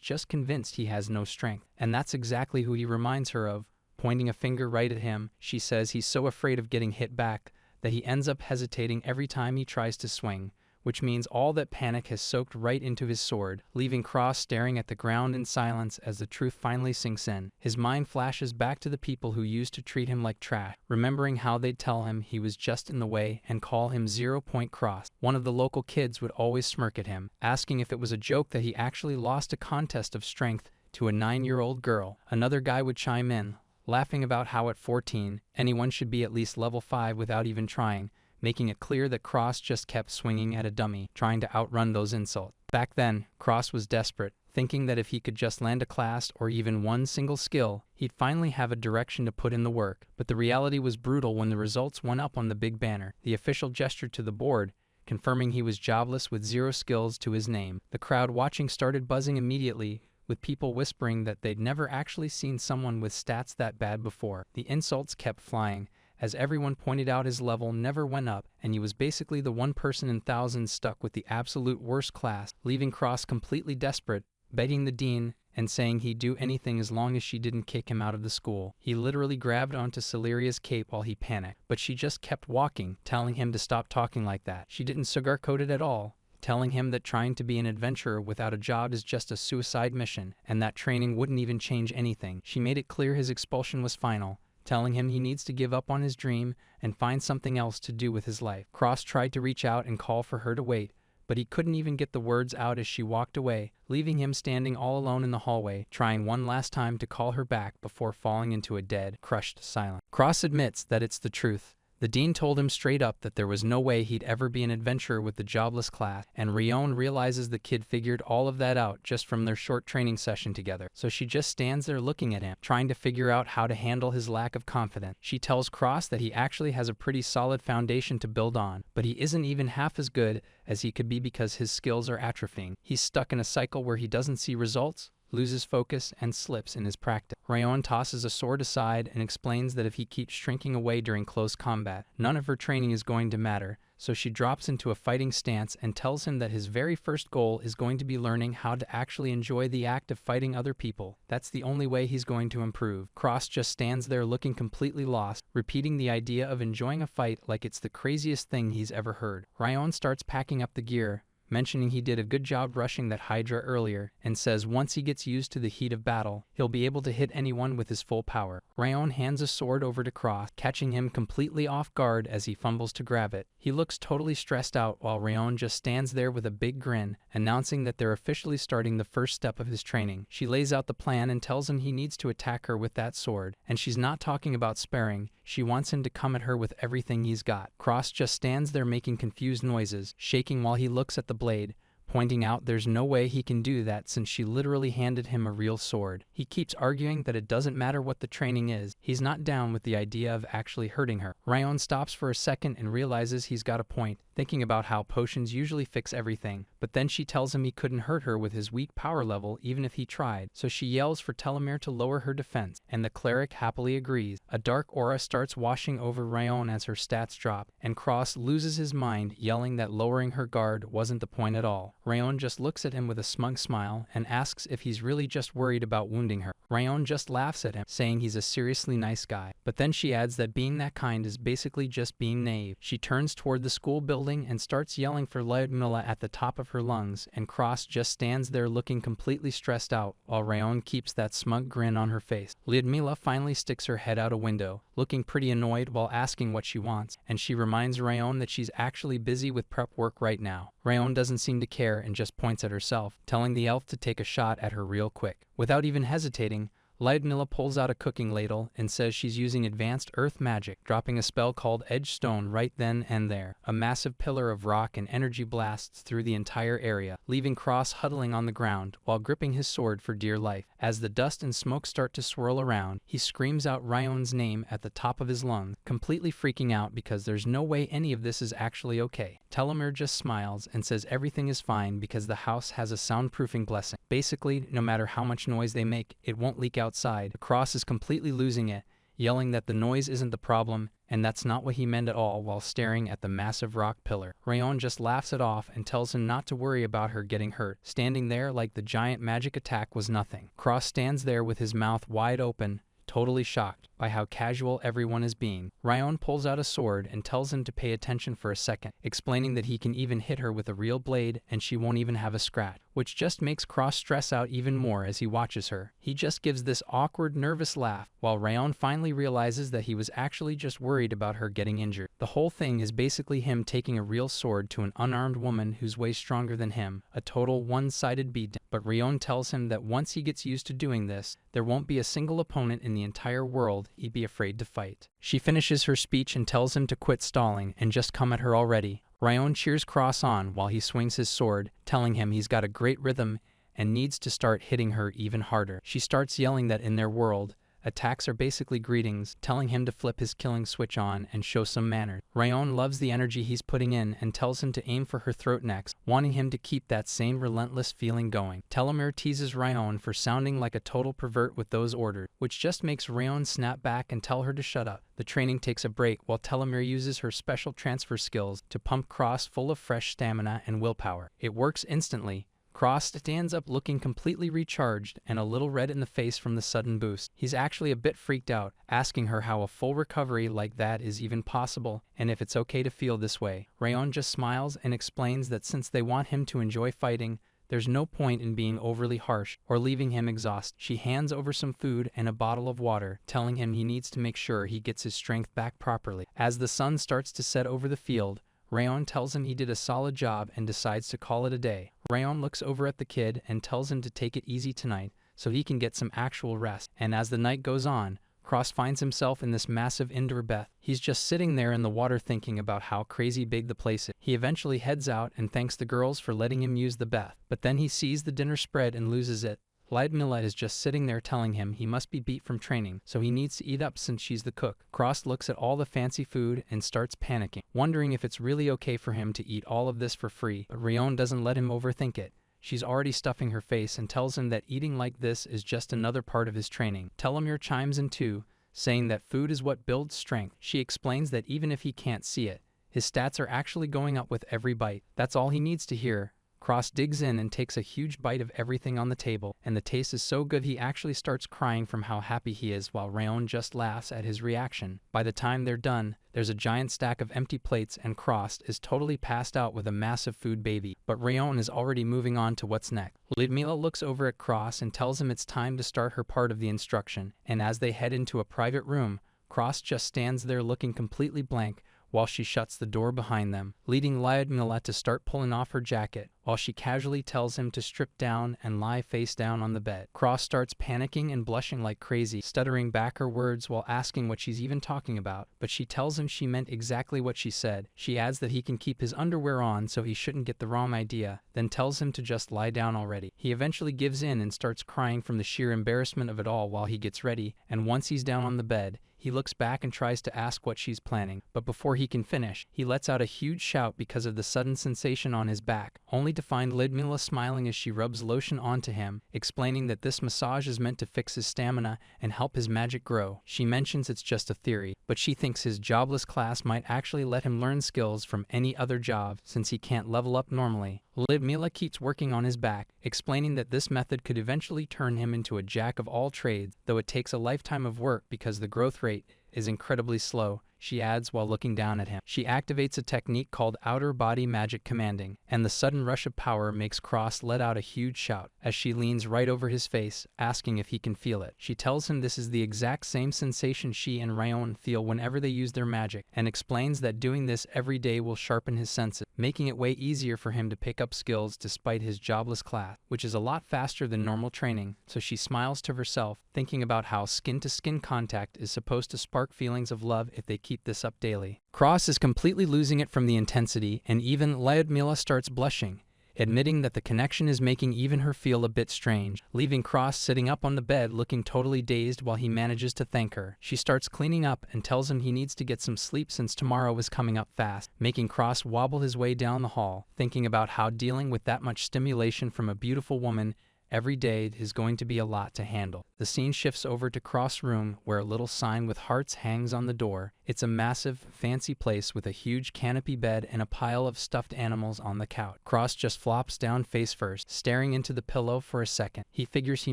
just convinced he has no strength, and that's exactly who he reminds her of. Pointing a finger right at him, she says he's so afraid of getting hit back that he ends up hesitating every time he tries to swing, which means all that panic has soaked right into his sword, leaving Cross staring at the ground in silence as the truth finally sinks in. His mind flashes back to the people who used to treat him like trash, remembering how they'd tell him he was just in the way and call him 0 Point Cross. One of the local kids would always smirk at him, asking if it was a joke that he actually lost a contest of strength to a 9-year-old girl. Another guy would chime in, laughing about how at 14, anyone should be at least level 5 without even trying, making it clear that Cross just kept swinging at a dummy, trying to outrun those insults. Back then, Cross was desperate, thinking that if he could just land a class or even one single skill, he'd finally have a direction to put in the work. But the reality was brutal when the results went up on the big banner. The official gestured to the board, confirming he was jobless with 0 skills to his name. The crowd watching started buzzing immediately, with people whispering that they'd never actually seen someone with stats that bad before. The insults kept flying, as everyone pointed out his level never went up, and he was basically the one person in thousands stuck with the absolute worst class, leaving Cross completely desperate, begging the dean and saying he'd do anything as long as she didn't kick him out of the school. He literally grabbed onto Celeria's cape while he panicked, but she just kept walking, telling him to stop talking like that. She didn't sugarcoat it at all, telling him that trying to be an adventurer without a job is just a suicide mission, and that training wouldn't even change anything. She made it clear his expulsion was final, telling him he needs to give up on his dream and find something else to do with his life. Cross tried to reach out and call for her to wait, but he couldn't even get the words out as she walked away, leaving him standing all alone in the hallway, trying one last time to call her back before falling into a dead, crushed silence. Cross admits that it's the truth. The dean told him straight up that there was no way he'd ever be an adventurer with the jobless class, and Ryan realizes the kid figured all of that out just from their short training session together. So she just stands there looking at him, trying to figure out how to handle his lack of confidence. She tells Cross that he actually has a pretty solid foundation to build on, but he isn't even half as good as he could be because his skills are atrophying. He's stuck in a cycle where he doesn't see results, loses focus, and slips in his practice. Ryan tosses a sword aside and explains that if he keeps shrinking away during close combat, none of her training is going to matter, so she drops into a fighting stance and tells him that his very first goal is going to be learning how to actually enjoy the act of fighting other people. That's the only way he's going to improve. Cross just stands there looking completely lost, repeating the idea of enjoying a fight like it's the craziest thing he's ever heard. Ryan starts packing up the gear, mentioning he did a good job rushing that hydra earlier, and says once he gets used to the heat of battle, he'll be able to hit anyone with his full power. Ryan hands a sword over to Cross, catching him completely off guard as he fumbles to grab it. He looks totally stressed out while Ryan just stands there with a big grin, announcing that they're officially starting the first step of his training. She lays out the plan and tells him he needs to attack her with that sword, and she's not talking about sparing. She wants him to come at her with everything he's got. Cross just stands there making confused noises, shaking while he looks at the blade, pointing out there's no way he can do that since she literally handed him a real sword. He keeps arguing that it doesn't matter what the training is. He's not down with the idea of actually hurting her. Ryan stops for a second and realizes he's got a point, thinking about how potions usually fix everything, but then she tells him he couldn't hurt her with his weak power level even if he tried, so she yells for Telomere to lower her defense, and the cleric happily agrees. A dark aura starts washing over Ryan as her stats drop, and Cross loses his mind, yelling that lowering her guard wasn't the point at all. Ryan just looks at him with a smug smile and asks if he's really just worried about wounding her. Ryan just laughs at him, saying he's a seriously nice guy, but then she adds that being that kind is basically just being naive. She turns toward the school building and starts yelling for Ludmilla at the top of her lungs, and Cross just stands there looking completely stressed out, while Rayon keeps that smug grin on her face. Lyudmila finally sticks her head out a window, looking pretty annoyed while asking what she wants, and she reminds Rayon that she's actually busy with prep work right now. Rayon doesn't seem to care and just points at herself, telling the elf to take a shot at her real quick. Without even hesitating, Lyudmila pulls out a cooking ladle and says she's using advanced earth magic, dropping a spell called Edge Stone right then and there. A massive pillar of rock and energy blasts through the entire area, leaving Cross huddling on the ground while gripping his sword for dear life. As the dust and smoke start to swirl around, he screams out Rayon's name at the top of his lungs, completely freaking out because there's no way any of this is actually okay. Telomere just smiles and says everything is fine because the house has a soundproofing blessing. Basically, no matter how much noise they make, it won't leak outside. Cross is completely losing it, yelling that the noise isn't the problem, and that's not what he meant at all while staring at the massive rock pillar. Rayon just laughs it off and tells him not to worry about her getting hurt, standing there like the giant magic attack was nothing. Cross stands there with his mouth wide open, totally shocked by how casual everyone is being. Rayon pulls out a sword and tells him to pay attention for a second, explaining that he can even hit her with a real blade and she won't even have a scratch, which just makes Cross stress out even more as he watches her. He just gives this awkward, nervous laugh, while Rayon finally realizes that he was actually just worried about her getting injured. The whole thing is basically him taking a real sword to an unarmed woman who's way stronger than him, a total one-sided beatdown. But Rayon tells him that once he gets used to doing this, there won't be a single opponent in the entire world he'd be afraid to fight. She finishes her speech and tells him to quit stalling and just come at her already. Rayon cheers Cross on while he swings his sword, telling him he's got a great rhythm and needs to start hitting her even harder. She starts yelling that in their world, attacks are basically greetings, telling him to flip his killing switch on and show some manners. Rayon loves the energy he's putting in and tells him to aim for her throat next, wanting him to keep that same relentless feeling going. Telomere teases Rayon for sounding like a total pervert with those orders, which just makes Rayon snap back and tell her to shut up. The training takes a break while Telomere uses her special transfer skills to pump Cross full of fresh stamina and willpower. It works instantly. Cross stands up looking completely recharged and a little red in the face from the sudden boost. He's actually a bit freaked out, asking her how a full recovery like that is even possible and if it's okay to feel this way. Rayon just smiles and explains that since they want him to enjoy fighting, there's no point in being overly harsh or leaving him exhausted. She hands over some food and a bottle of water, telling him he needs to make sure he gets his strength back properly. As the sun starts to set over the field, Rayon tells him he did a solid job and decides to call it a day. Rayon looks over at the kid and tells him to take it easy tonight so he can get some actual rest. And as the night goes on, Cross finds himself in this massive indoor bath. He's just sitting there in the water thinking about how crazy big the place is. He eventually heads out and thanks the girls for letting him use the bath. But then he sees the dinner spread and loses it. Lyudmila is just sitting there telling him he must be beat from training, so he needs to eat up since she's the cook. Cross looks at all the fancy food and starts panicking, wondering if it's really okay for him to eat all of this for free. But Rayon doesn't let him overthink it. She's already stuffing her face and tells him that eating like this is just another part of his training. Telomere chimes in too, saying that food is what builds strength. She explains that even if he can't see it, his stats are actually going up with every bite. That's all he needs to hear. Cross digs in and takes a huge bite of everything on the table, and the taste is so good he actually starts crying from how happy he is while Rayon just laughs at his reaction. By the time they're done, there's a giant stack of empty plates and Cross is totally passed out with a massive food baby, but Rayon is already moving on to what's next. Lyudmila looks over at Cross and tells him it's time to start her part of the instruction, and as they head into a private room, Cross just stands there looking completely blank while she shuts the door behind them, leading Lyudmila to start pulling off her jacket, while she casually tells him to strip down and lie face down on the bed. Cross starts panicking and blushing like crazy, stuttering back her words while asking what she's even talking about, but she tells him she meant exactly what she said. She adds that he can keep his underwear on so he shouldn't get the wrong idea, then tells him to just lie down already. He eventually gives in and starts crying from the sheer embarrassment of it all while he gets ready, and once he's down on the bed, he looks back and tries to ask what she's planning, but before he can finish, he lets out a huge shout because of the sudden sensation on his back, only to find Lyudmila smiling as she rubs lotion onto him, explaining that this massage is meant to fix his stamina and help his magic grow. She mentions it's just a theory, but she thinks his jobless class might actually let him learn skills from any other job since he can't level up normally. Lyudmila keeps working on his back, explaining that this method could eventually turn him into a jack of all trades, though it takes a lifetime of work because the growth rate is incredibly slow. she adds while looking down at him. She activates a technique called outer body magic commanding, and the sudden rush of power makes Cross let out a huge shout as she leans right over his face, asking if he can feel it. She tells him this is the exact same sensation she and Ryon feel whenever they use their magic, and explains that doing this every day will sharpen his senses, making it way easier for him to pick up skills despite his jobless class, which is a lot faster than normal training. So she smiles to herself, thinking about how skin-to-skin contact is supposed to spark feelings of love if they keep this up daily. Cross is completely losing it from the intensity, and even Lyudmila starts blushing, admitting that the connection is making even her feel a bit strange, leaving Cross sitting up on the bed looking totally dazed while he manages to thank her. She starts cleaning up and tells him he needs to get some sleep since tomorrow is coming up fast, making Cross wobble his way down the hall, thinking about how dealing with that much stimulation from a beautiful woman every day is going to be a lot to handle. The scene shifts over to Cross' room, where a little sign with hearts hangs on the door. It's a massive, fancy place with a huge canopy bed and a pile of stuffed animals on the couch. Cross just flops down face first, staring into the pillow for a second. He figures he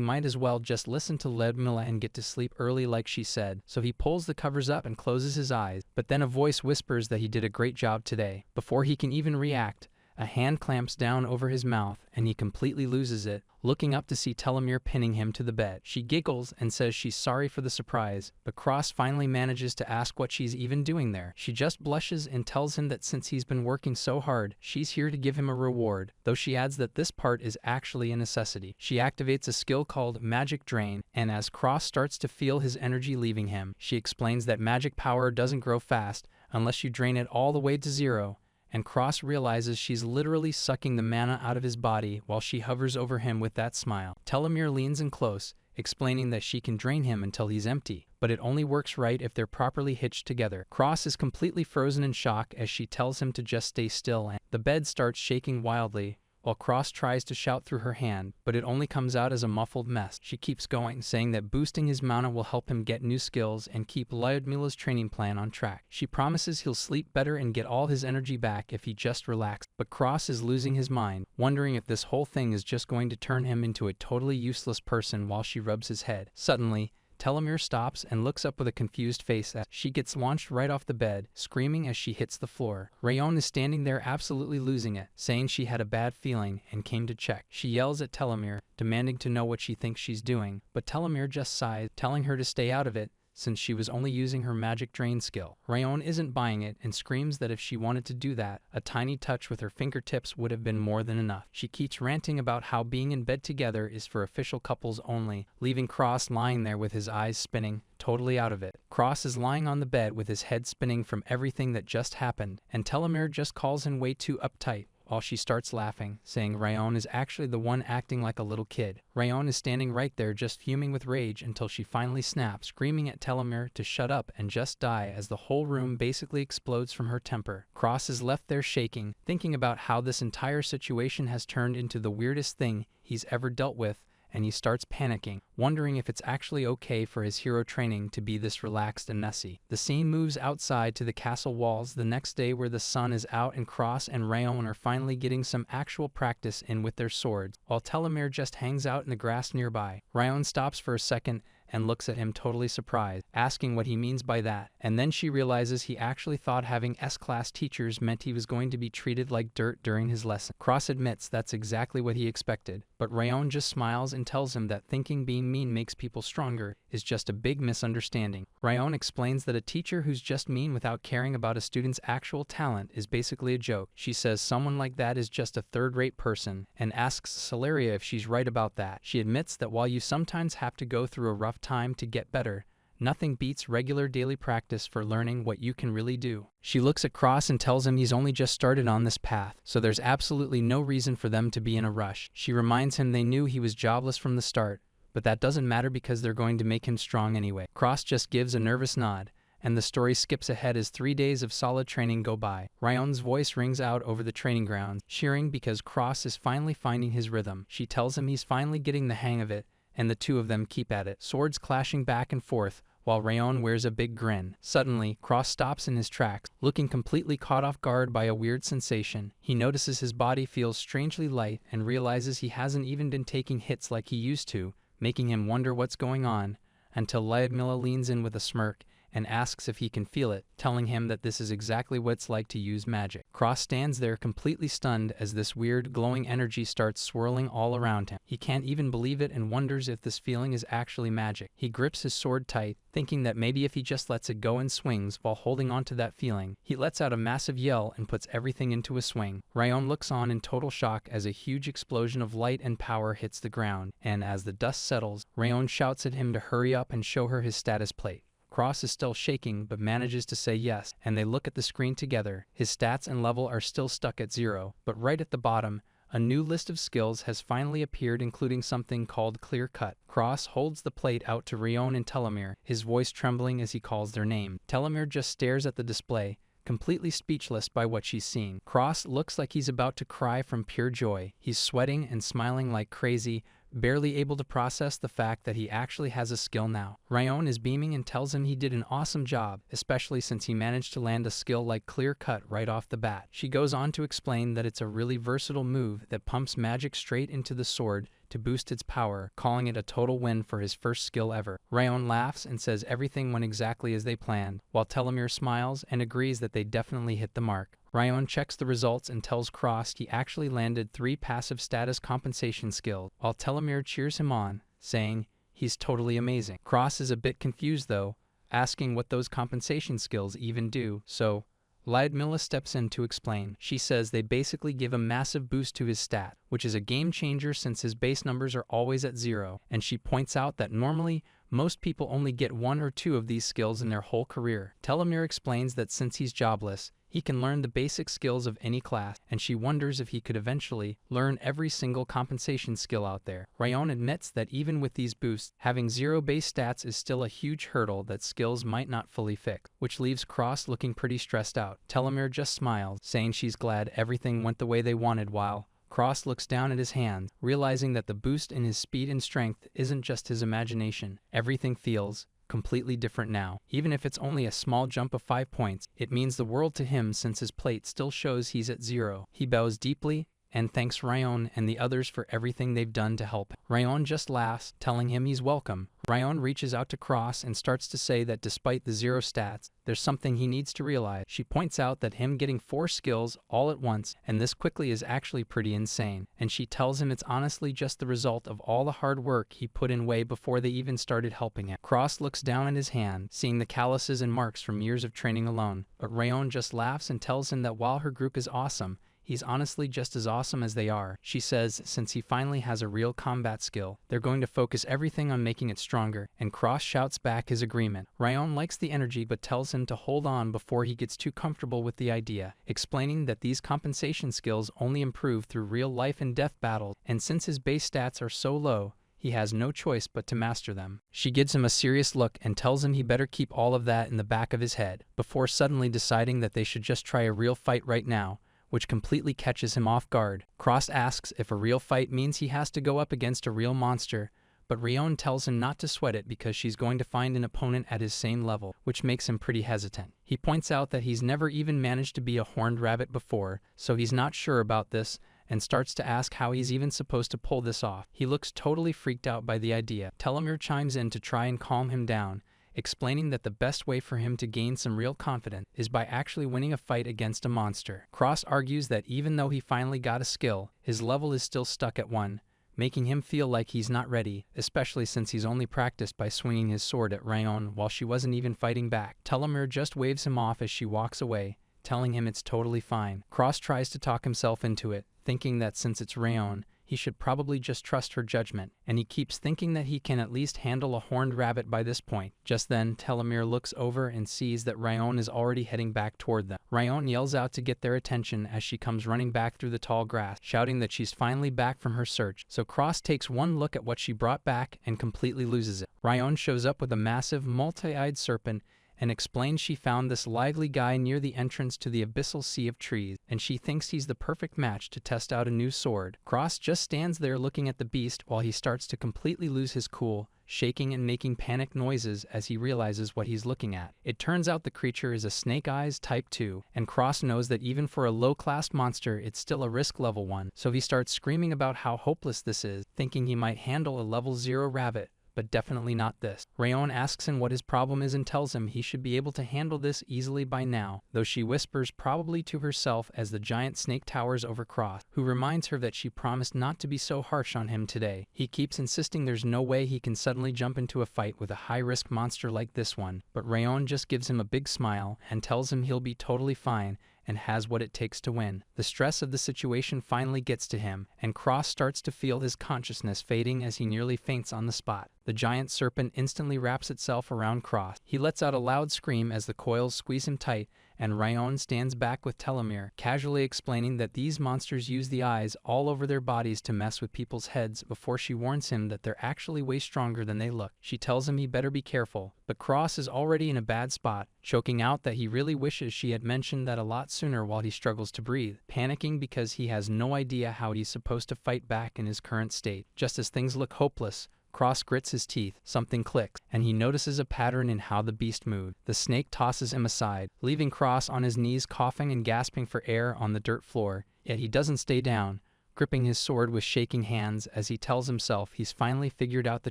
might as well just listen to Lyudmila and get to sleep early like she said, so he pulls the covers up and closes his eyes, but then a voice whispers that he did a great job today. Before he can even react, a hand clamps down over his mouth, and he completely loses it, looking up to see Telomere pinning him to the bed. She giggles and says she's sorry for the surprise, but Cross finally manages to ask what she's even doing there. She just blushes and tells him that since he's been working so hard, she's here to give him a reward, though she adds that this part is actually a necessity. She activates a skill called Magic Drain, and as Cross starts to feel his energy leaving him, she explains that magic power doesn't grow fast unless you drain it all the way to zero, and Cross realizes she's literally sucking the mana out of his body while she hovers over him with that smile. Telomere leans in close, explaining that she can drain him until he's empty, but it only works right if they're properly hitched together. Cross is completely frozen in shock as she tells him to just stay still, and the bed starts shaking wildly, while Cross tries to shout through her hand, but it only comes out as a muffled mess. She keeps going, saying that boosting his mana will help him get new skills and keep Lyudmila's training plan on track. She promises he'll sleep better and get all his energy back if he just relaxes, but Cross is losing his mind, wondering if this whole thing is just going to turn him into a totally useless person while she rubs his head. Suddenly, Telomere stops and looks up with a confused face as she gets launched right off the bed, screaming as she hits the floor. Ryon is standing there absolutely losing it, saying she had a bad feeling and came to check. She yells at Telomere, demanding to know what she thinks she's doing, but Telomere just sighs, telling her to stay out of it, since she was only using her magic drain skill. Ryon isn't buying it and screams that if she wanted to do that, a tiny touch with her fingertips would have been more than enough. She keeps ranting about how being in bed together is for official couples only, leaving Cross lying there with his eyes spinning, totally out of it. Cross is lying on the bed with his head spinning from everything that just happened, and Telomere just calls him way too uptight, while she starts laughing, saying Ryon is actually the one acting like a little kid. Ryon is standing right there just fuming with rage until she finally snaps, screaming at Telomere to shut up and just die as the whole room basically explodes from her temper. Cross is left there shaking, thinking about how this entire situation has turned into the weirdest thing he's ever dealt with, and he starts panicking, wondering if it's actually okay for his hero training to be this relaxed and messy. The scene moves outside to the castle walls the next day, where the sun is out and Cross and Ryon are finally getting some actual practice in with their swords, while Telomere just hangs out in the grass nearby. Ryon stops for a second and looks at him totally surprised, asking what he means by that, and then she realizes he actually thought having S-class teachers meant he was going to be treated like dirt during his lesson. Cross admits that's exactly what he expected, but Ryon just smiles and tells him that thinking being mean makes people stronger is just a big misunderstanding. Ryon explains that a teacher who's just mean without caring about a student's actual talent is basically a joke. She says someone like that is just a third-rate person, and asks Celeria if she's right about that. She admits that while you sometimes have to go through a rough time to get better, nothing beats regular daily practice for learning what you can really do. She looks at Cross and tells him he's only just started on this path, so there's absolutely no reason for them to be in a rush. She reminds him they knew he was jobless from the start, but that doesn't matter because they're going to make him strong anyway. Cross just gives a nervous nod, and the story skips ahead as 3 days of solid training go by. Ryon's voice rings out over the training grounds, cheering because Cross is finally finding his rhythm. She tells him he's finally getting the hang of it, and the two of them keep at it, swords clashing back and forth, while Ryon wears a big grin. Suddenly, Cross stops in his tracks, looking completely caught off guard by a weird sensation. He notices his body feels strangely light and realizes he hasn't even been taking hits like he used to, making him wonder what's going on, until Lyudmila leans in with a smirk and asks if he can feel it, telling him that this is exactly what it's like to use magic. Cross stands there completely stunned as this weird, glowing energy starts swirling all around him. He can't even believe it and wonders if this feeling is actually magic. He grips his sword tight, thinking that maybe if he just lets it go and swings while holding on to that feeling. He lets out a massive yell and puts everything into a swing. Ryan looks on in total shock as a huge explosion of light and power hits the ground, and as the dust settles, Ryan shouts at him to hurry up and show her his status plate. Cross is still shaking but manages to say yes, and they look at the screen together. His stats and level are still stuck at 0, but right at the bottom, a new list of skills has finally appeared, including something called Clear Cut. Cross holds the plate out to Rion and Telomere, his voice trembling as he calls their name. Telomere just stares at the display, completely speechless by what she's seeing. Cross looks like he's about to cry from pure joy. He's sweating and smiling like crazy, barely able to process the fact that he actually has a skill now. Ryan is beaming and tells him he did an awesome job, especially since he managed to land a skill like Clear Cut right off the bat. She goes on to explain that it's a really versatile move that pumps magic straight into the sword to boost its power, calling it a total win for his first skill ever. Ryan laughs and says everything went exactly as they planned, while Telomere smiles and agrees that they definitely hit the mark. Ryan checks the results and tells Cross he actually landed 3 passive status compensation skills, while Telomere cheers him on, saying he's totally amazing. Cross is a bit confused though, asking what those compensation skills even do, so Lydmilla steps in to explain. She says they basically give a massive boost to his stat, which is a game changer since his base numbers are always at 0, and she points out that normally, most people only get 1 or 2 of these skills in their whole career. Telomere explains that since he's jobless, he can learn the basic skills of any class, and she wonders if he could eventually learn every single compensation skill out there. Ryan admits that even with these boosts, having 0 base stats is still a huge hurdle that skills might not fully fix, which leaves Cross looking pretty stressed out. Telomere just smiles, saying she's glad everything went the way they wanted, while Cross looks down at his hand, realizing that the boost in his speed and strength isn't just his imagination. Everything feels completely different now. Even if it's only a small jump of 5 points, it means the world to him since his plate still shows he's at 0. He bows deeply and thanks Ryan and the others for everything they've done to help him. Ryan just laughs, telling him he's welcome. Ryan reaches out to Cross and starts to say that despite the 0 stats, there's something he needs to realize. She points out that him getting 4 skills all at once, and this quickly, is actually pretty insane. And she tells him it's honestly just the result of all the hard work he put in way before they even started helping him. Cross looks down at his hand, seeing the calluses and marks from years of training alone. But Ryan just laughs and tells him that while her group is awesome, he's honestly just as awesome as they are. She says since he finally has a real combat skill, they're going to focus everything on making it stronger, and Cross shouts back his agreement. Ryan likes the energy but tells him to hold on before he gets too comfortable with the idea, explaining that these compensation skills only improve through real life and death battles, and since his base stats are so low, he has no choice but to master them. She gives him a serious look and tells him he better keep all of that in the back of his head, before suddenly deciding that they should just try a real fight right now, which completely catches him off guard. Cross asks if a real fight means he has to go up against a real monster, but Ryan tells him not to sweat it because she's going to find an opponent at his same level, which makes him pretty hesitant. He points out that he's never even managed to be a horned rabbit before, so he's not sure about this, and starts to ask how he's even supposed to pull this off. He looks totally freaked out by the idea. Telomere chimes in to try and calm him down, explaining that the best way for him to gain some real confidence is by actually winning a fight against a monster. Cross argues that even though he finally got a skill, his level is still stuck at 1, making him feel like he's not ready, especially since he's only practiced by swinging his sword at Ryan while she wasn't even fighting back. Telomere just waves him off as she walks away, telling him it's totally fine. Cross tries to talk himself into it, thinking that since it's Ryan, he should probably just trust her judgment, and he keeps thinking that he can at least handle a horned rabbit by this point. Just then, Telomere looks over and sees that Ryan is already heading back toward them. Ryan yells out to get their attention as she comes running back through the tall grass, shouting that she's finally back from her search. So Cross takes one look at what she brought back and completely loses it. Ryan shows up with a massive, multi-eyed serpent and explains she found this lively guy near the entrance to the abyssal sea of trees, and she thinks he's the perfect match to test out a new sword. Cross just stands there looking at the beast while he starts to completely lose his cool, shaking and making panic noises as he realizes what he's looking at. It turns out the creature is a Snake Eyes Type 2, and Cross knows that even for a low-class monster, it's still a risk level 1, so he starts screaming about how hopeless this is, thinking he might handle a level 0 rabbit, but definitely not this. Rayon asks him what his problem is and tells him he should be able to handle this easily by now, though she whispers probably to herself as the giant snake towers over Cross, who reminds her that she promised not to be so harsh on him today. He keeps insisting there's no way he can suddenly jump into a fight with a high-risk monster like this one, but Rayon just gives him a big smile and tells him he'll be totally fine and has what it takes to win. The stress of the situation finally gets to him, and Cross starts to feel his consciousness fading as he nearly faints on the spot. The giant serpent instantly wraps itself around Cross. He lets out a loud scream as the coils squeeze him tight, and Rayon stands back with Telomere, casually explaining that these monsters use the eyes all over their bodies to mess with people's heads before she warns him that they're actually way stronger than they look. She tells him he better be careful, but Cross is already in a bad spot, choking out that he really wishes she had mentioned that a lot sooner while he struggles to breathe, panicking because he has no idea how he's supposed to fight back in his current state. Just as things look hopeless, Cross grits his teeth, something clicks, and he notices a pattern in how the beast moved. The snake tosses him aside, leaving Cross on his knees coughing and gasping for air on the dirt floor, yet he doesn't stay down, gripping his sword with shaking hands as he tells himself he's finally figured out the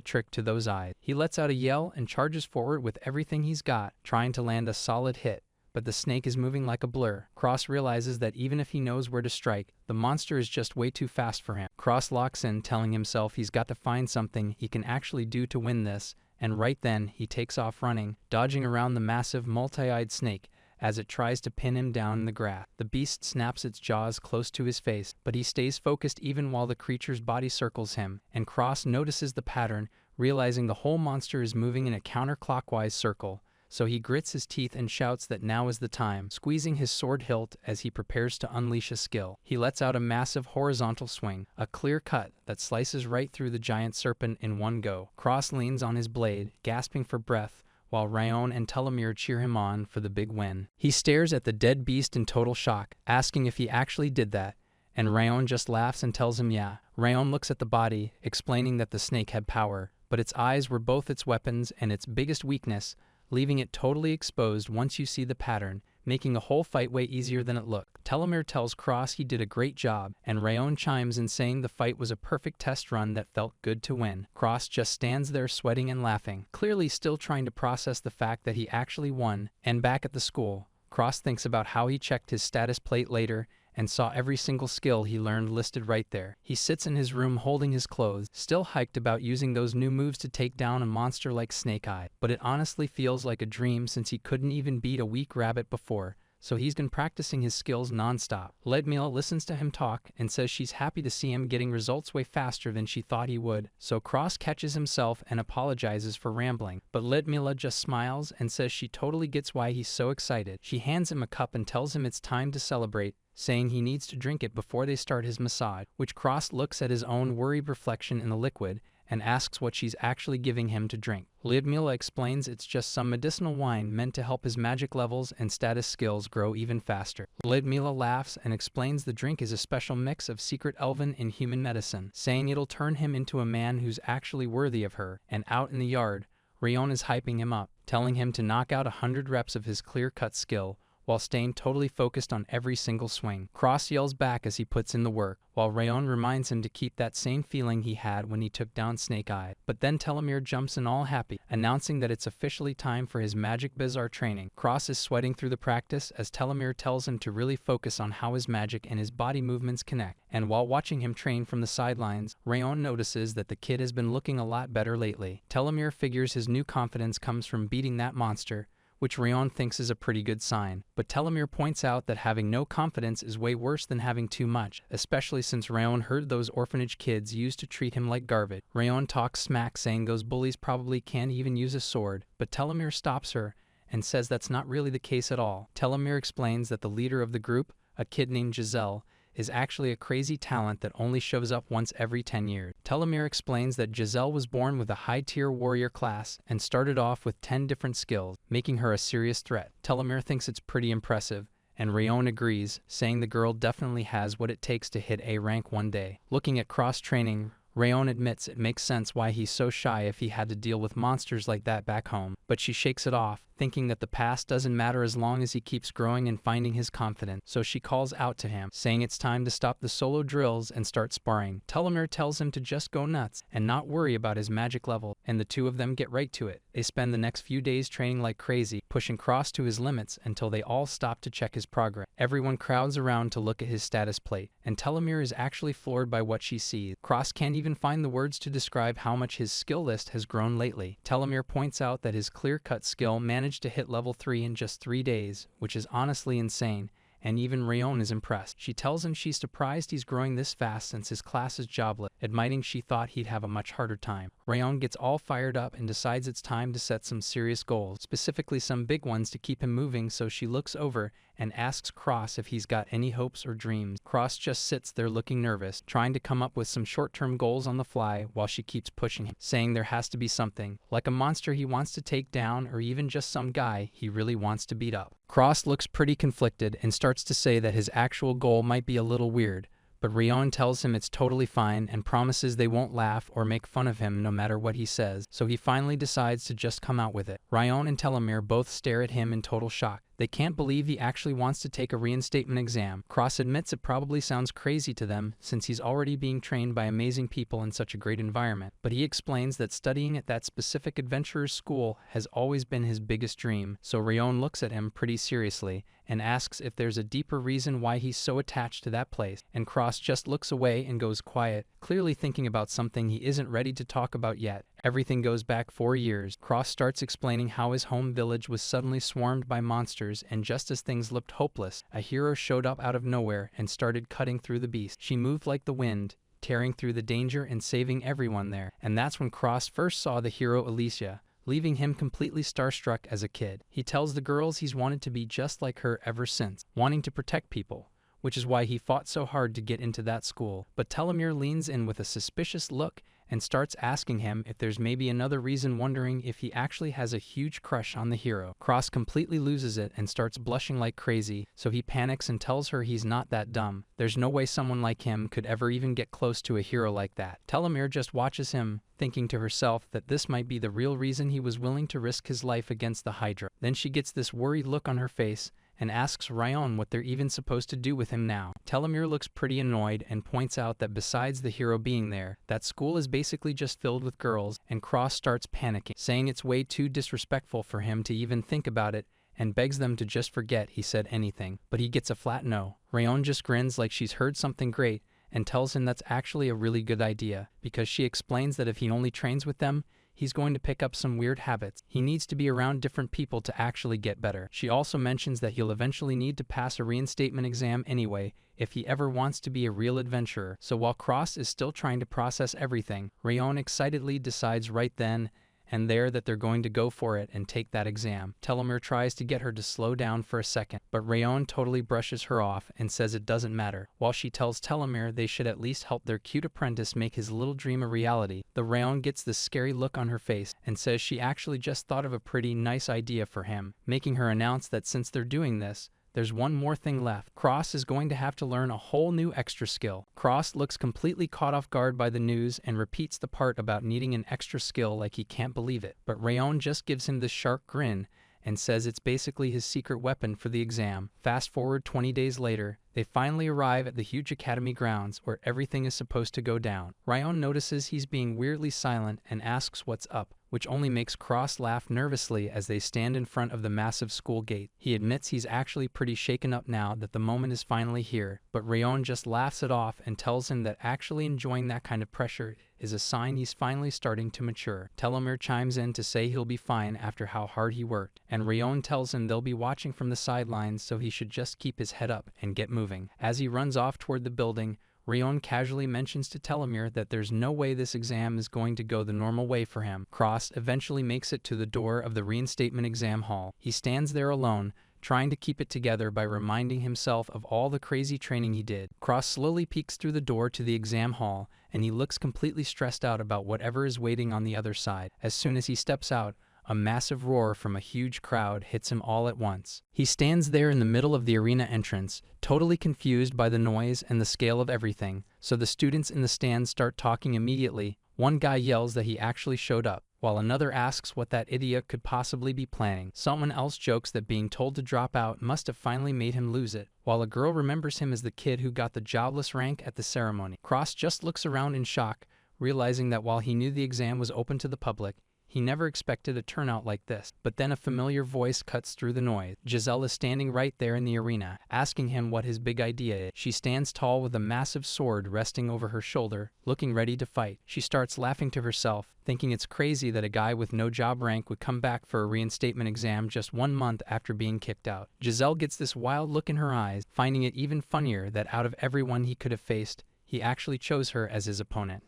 trick to those eyes. He lets out a yell and charges forward with everything he's got, trying to land a solid hit, but the snake is moving like a blur. Cross realizes that even if he knows where to strike, the monster is just way too fast for him. Cross locks in, telling himself he's got to find something he can actually do to win this, and right then he takes off running, dodging around the massive multi-eyed snake as it tries to pin him down in the grass. The beast snaps its jaws close to his face, but he stays focused even while the creature's body circles him, and Cross notices the pattern, realizing the whole monster is moving in a counterclockwise circle. So he grits his teeth and shouts that now is the time, squeezing his sword hilt as he prepares to unleash a skill. He lets out a massive horizontal swing, a clear cut that slices right through the giant serpent in one go. Cross leans on his blade, gasping for breath, while Rayon and Telomere cheer him on for the big win. He stares at the dead beast in total shock, asking if he actually did that, and Rayon just laughs and tells him yeah. Rayon looks at the body, explaining that the snake had power, but its eyes were both its weapons and its biggest weakness, leaving it totally exposed once you see the pattern, making a whole fight way easier than it looked. Telomere tells Cross he did a great job, and Rayon chimes in saying the fight was a perfect test run that felt good to win. Cross just stands there sweating and laughing, clearly still trying to process the fact that he actually won. And back at the school, Cross thinks about how he checked his status plate later and saw every single skill he learned listed right there. He sits in his room holding his clothes, still hyped about using those new moves to take down a monster like Snake Eye. But it honestly feels like a dream since he couldn't even beat a weak rabbit before, so he's been practicing his skills non-stop. Leadmila listens to him talk and says she's happy to see him getting results way faster than she thought he would, so Cross catches himself and apologizes for rambling, but Leadmila just smiles and says she totally gets why he's so excited. She hands him a cup and tells him it's time to celebrate, saying he needs to drink it before they start his massage, which Cross looks at his own worried reflection in the liquid and asks what she's actually giving him to drink. Lyudmila explains it's just some medicinal wine meant to help his magic levels and status skills grow even faster. Lyudmila laughs and explains the drink is a special mix of secret elven and human medicine, saying it'll turn him into a man who's actually worthy of her. And out in the yard, Rayon is hyping him up, telling him to knock out 100 reps of his clear-cut skill, while staying totally focused on every single swing. Cross yells back as he puts in the work, while Rayon reminds him to keep that same feeling he had when he took down Snake Eye. But then Telomere jumps in all happy, announcing that it's officially time for his magic bizarre training. Cross is sweating through the practice as Telomere tells him to really focus on how his magic and his body movements connect. And while watching him train from the sidelines, Rayon notices that the kid has been looking a lot better lately. Telomere figures his new confidence comes from beating that monster, which Rayon thinks is a pretty good sign. But Telomere points out that having no confidence is way worse than having too much, especially since Rayon heard those orphanage kids used to treat him like garbage. Rayon talks smack, saying those bullies probably can't even use a sword, but Telomere stops her and says that's not really the case at all. Telomere explains that the leader of the group, a kid named Giselle, is actually a crazy talent that only shows up once every 10 years. Telomere explains that Giselle was born with a high-tier warrior class and started off with 10 different skills, making her a serious threat. Telomere thinks it's pretty impressive, and Rayon agrees, saying the girl definitely has what it takes to hit A rank one day. Looking at cross-training, Rayon admits it makes sense why he's so shy if he had to deal with monsters like that back home, but she shakes it off, thinking that the past doesn't matter as long as he keeps growing and finding his confidence. So she calls out to him, saying it's time to stop the solo drills and start sparring. Telomere tells him to just go nuts and not worry about his magic level, and the two of them get right to it. They spend the next few days training like crazy, pushing Cross to his limits until they all stop to check his progress. Everyone crowds around to look at his status plate, and Telomere is actually floored by what she sees. Cross can't even find the words to describe how much his skill list has grown lately. Telomere points out that his clear-cut skill managed to hit level 3 in just 3 days, which is honestly insane, and even Rayon is impressed. She tells him she's surprised he's growing this fast since his class is jobless, admitting she thought he'd have a much harder time. Rayon gets all fired up and decides it's time to set some serious goals, specifically some big ones to keep him moving, so she looks over and asks Cross if he's got any hopes or dreams. Cross just sits there looking nervous, trying to come up with some short-term goals on the fly while she keeps pushing him, saying there has to be something, like a monster he wants to take down or even just some guy he really wants to beat up. Cross looks pretty conflicted and starts to say that his actual goal might be a little weird, but Rayon tells him it's totally fine and promises they won't laugh or make fun of him no matter what he says, so he finally decides to just come out with it. Rayon and Telomere both stare at him in total shock. They can't believe he actually wants to take a reinstatement exam. Cross admits it probably sounds crazy to them since he's already being trained by amazing people in such a great environment, but he explains that studying at that specific adventurer's school has always been his biggest dream, so Rayon looks at him pretty seriously and asks if there's a deeper reason why he's so attached to that place, and Cross just looks away and goes quiet, clearly thinking about something he isn't ready to talk about yet. Everything goes back 4 years. Cross starts explaining how his home village was suddenly swarmed by monsters, and just as things looked hopeless, a hero showed up out of nowhere and started cutting through the beast. She moved like the wind, tearing through the danger and saving everyone there. And that's when Cross first saw the hero Alicia, leaving him completely starstruck as a kid. He tells the girls he's wanted to be just like her ever since, wanting to protect people, which is why he fought so hard to get into that school. But Telomere leans in with a suspicious look and starts asking him if there's maybe another reason, wondering if he actually has a huge crush on the hero. Cross completely loses it and starts blushing like crazy, so he panics and tells her he's not that dumb. There's no way someone like him could ever even get close to a hero like that. Telomere just watches him, thinking to herself that this might be the real reason he was willing to risk his life against the Hydra. Then she gets this worried look on her face and asks Rayon what they're even supposed to do with him now. Telomere looks pretty annoyed and points out that besides the hero being there, that school is basically just filled with girls, and Cross starts panicking, saying it's way too disrespectful for him to even think about it, and begs them to just forget he said anything. But he gets a flat no. Rayon just grins like she's heard something great and tells him that's actually a really good idea, because she explains that if he only trains with them, he's going to pick up some weird habits. He needs to be around different people to actually get better. She also mentions that he'll eventually need to pass a reinstatement exam anyway if he ever wants to be a real adventurer. So while Cross is still trying to process everything, Rayon excitedly decides right then and there that they're going to go for it and take that exam. Telomere tries to get her to slow down for a second, but Rayon totally brushes her off and says it doesn't matter, while she tells Telomere they should at least help their cute apprentice make his little dream a reality. The Rayon gets this scary look on her face and says she actually just thought of a pretty nice idea for him, making her announce that since they're doing this, there's one more thing left. Cross is going to have to learn a whole new extra skill. Cross looks completely caught off guard by the news and repeats the part about needing an extra skill like he can't believe it. But Rayon just gives him this sharp grin and says it's basically his secret weapon for the exam. Fast forward 20 days later, they finally arrive at the huge academy grounds where everything is supposed to go down. Rayon notices he's being weirdly silent and asks what's up, which only makes Cross laugh nervously as they stand in front of the massive school gate. He admits he's actually pretty shaken up now that the moment is finally here, but Rayon just laughs it off and tells him that actually enjoying that kind of pressure is a sign he's finally starting to mature. Telomere chimes in to say he'll be fine after how hard he worked, and Rayon tells him they'll be watching from the sidelines, so he should just keep his head up and get moving. As he runs off toward the building, Rayon casually mentions to Telomere that there's no way this exam is going to go the normal way for him. Cross eventually makes it to the door of the reinstatement exam hall. He stands there alone, trying to keep it together by reminding himself of all the crazy training he did. Cross slowly peeks through the door to the exam hall, and he looks completely stressed out about whatever is waiting on the other side. As soon as he steps out, a massive roar from a huge crowd hits him all at once. He stands there in the middle of the arena entrance, totally confused by the noise and the scale of everything, so the students in the stands start talking immediately. One guy yells that he actually showed up, while another asks what that idiot could possibly be planning. Someone else jokes that being told to drop out must have finally made him lose it, while a girl remembers him as the kid who got the jobless rank at the ceremony. Cross just looks around in shock, realizing that while he knew the exam was open to the public, he never expected a turnout like this. But then a familiar voice cuts through the noise. Giselle is standing right there in the arena, asking him what his big idea is. She stands tall with a massive sword resting over her shoulder, looking ready to fight. She starts laughing to herself, thinking it's crazy that a guy with no job rank would come back for a reinstatement exam just 1 month after being kicked out. Giselle gets this wild look in her eyes, finding it even funnier that out of everyone he could have faced, he actually chose her as his opponent.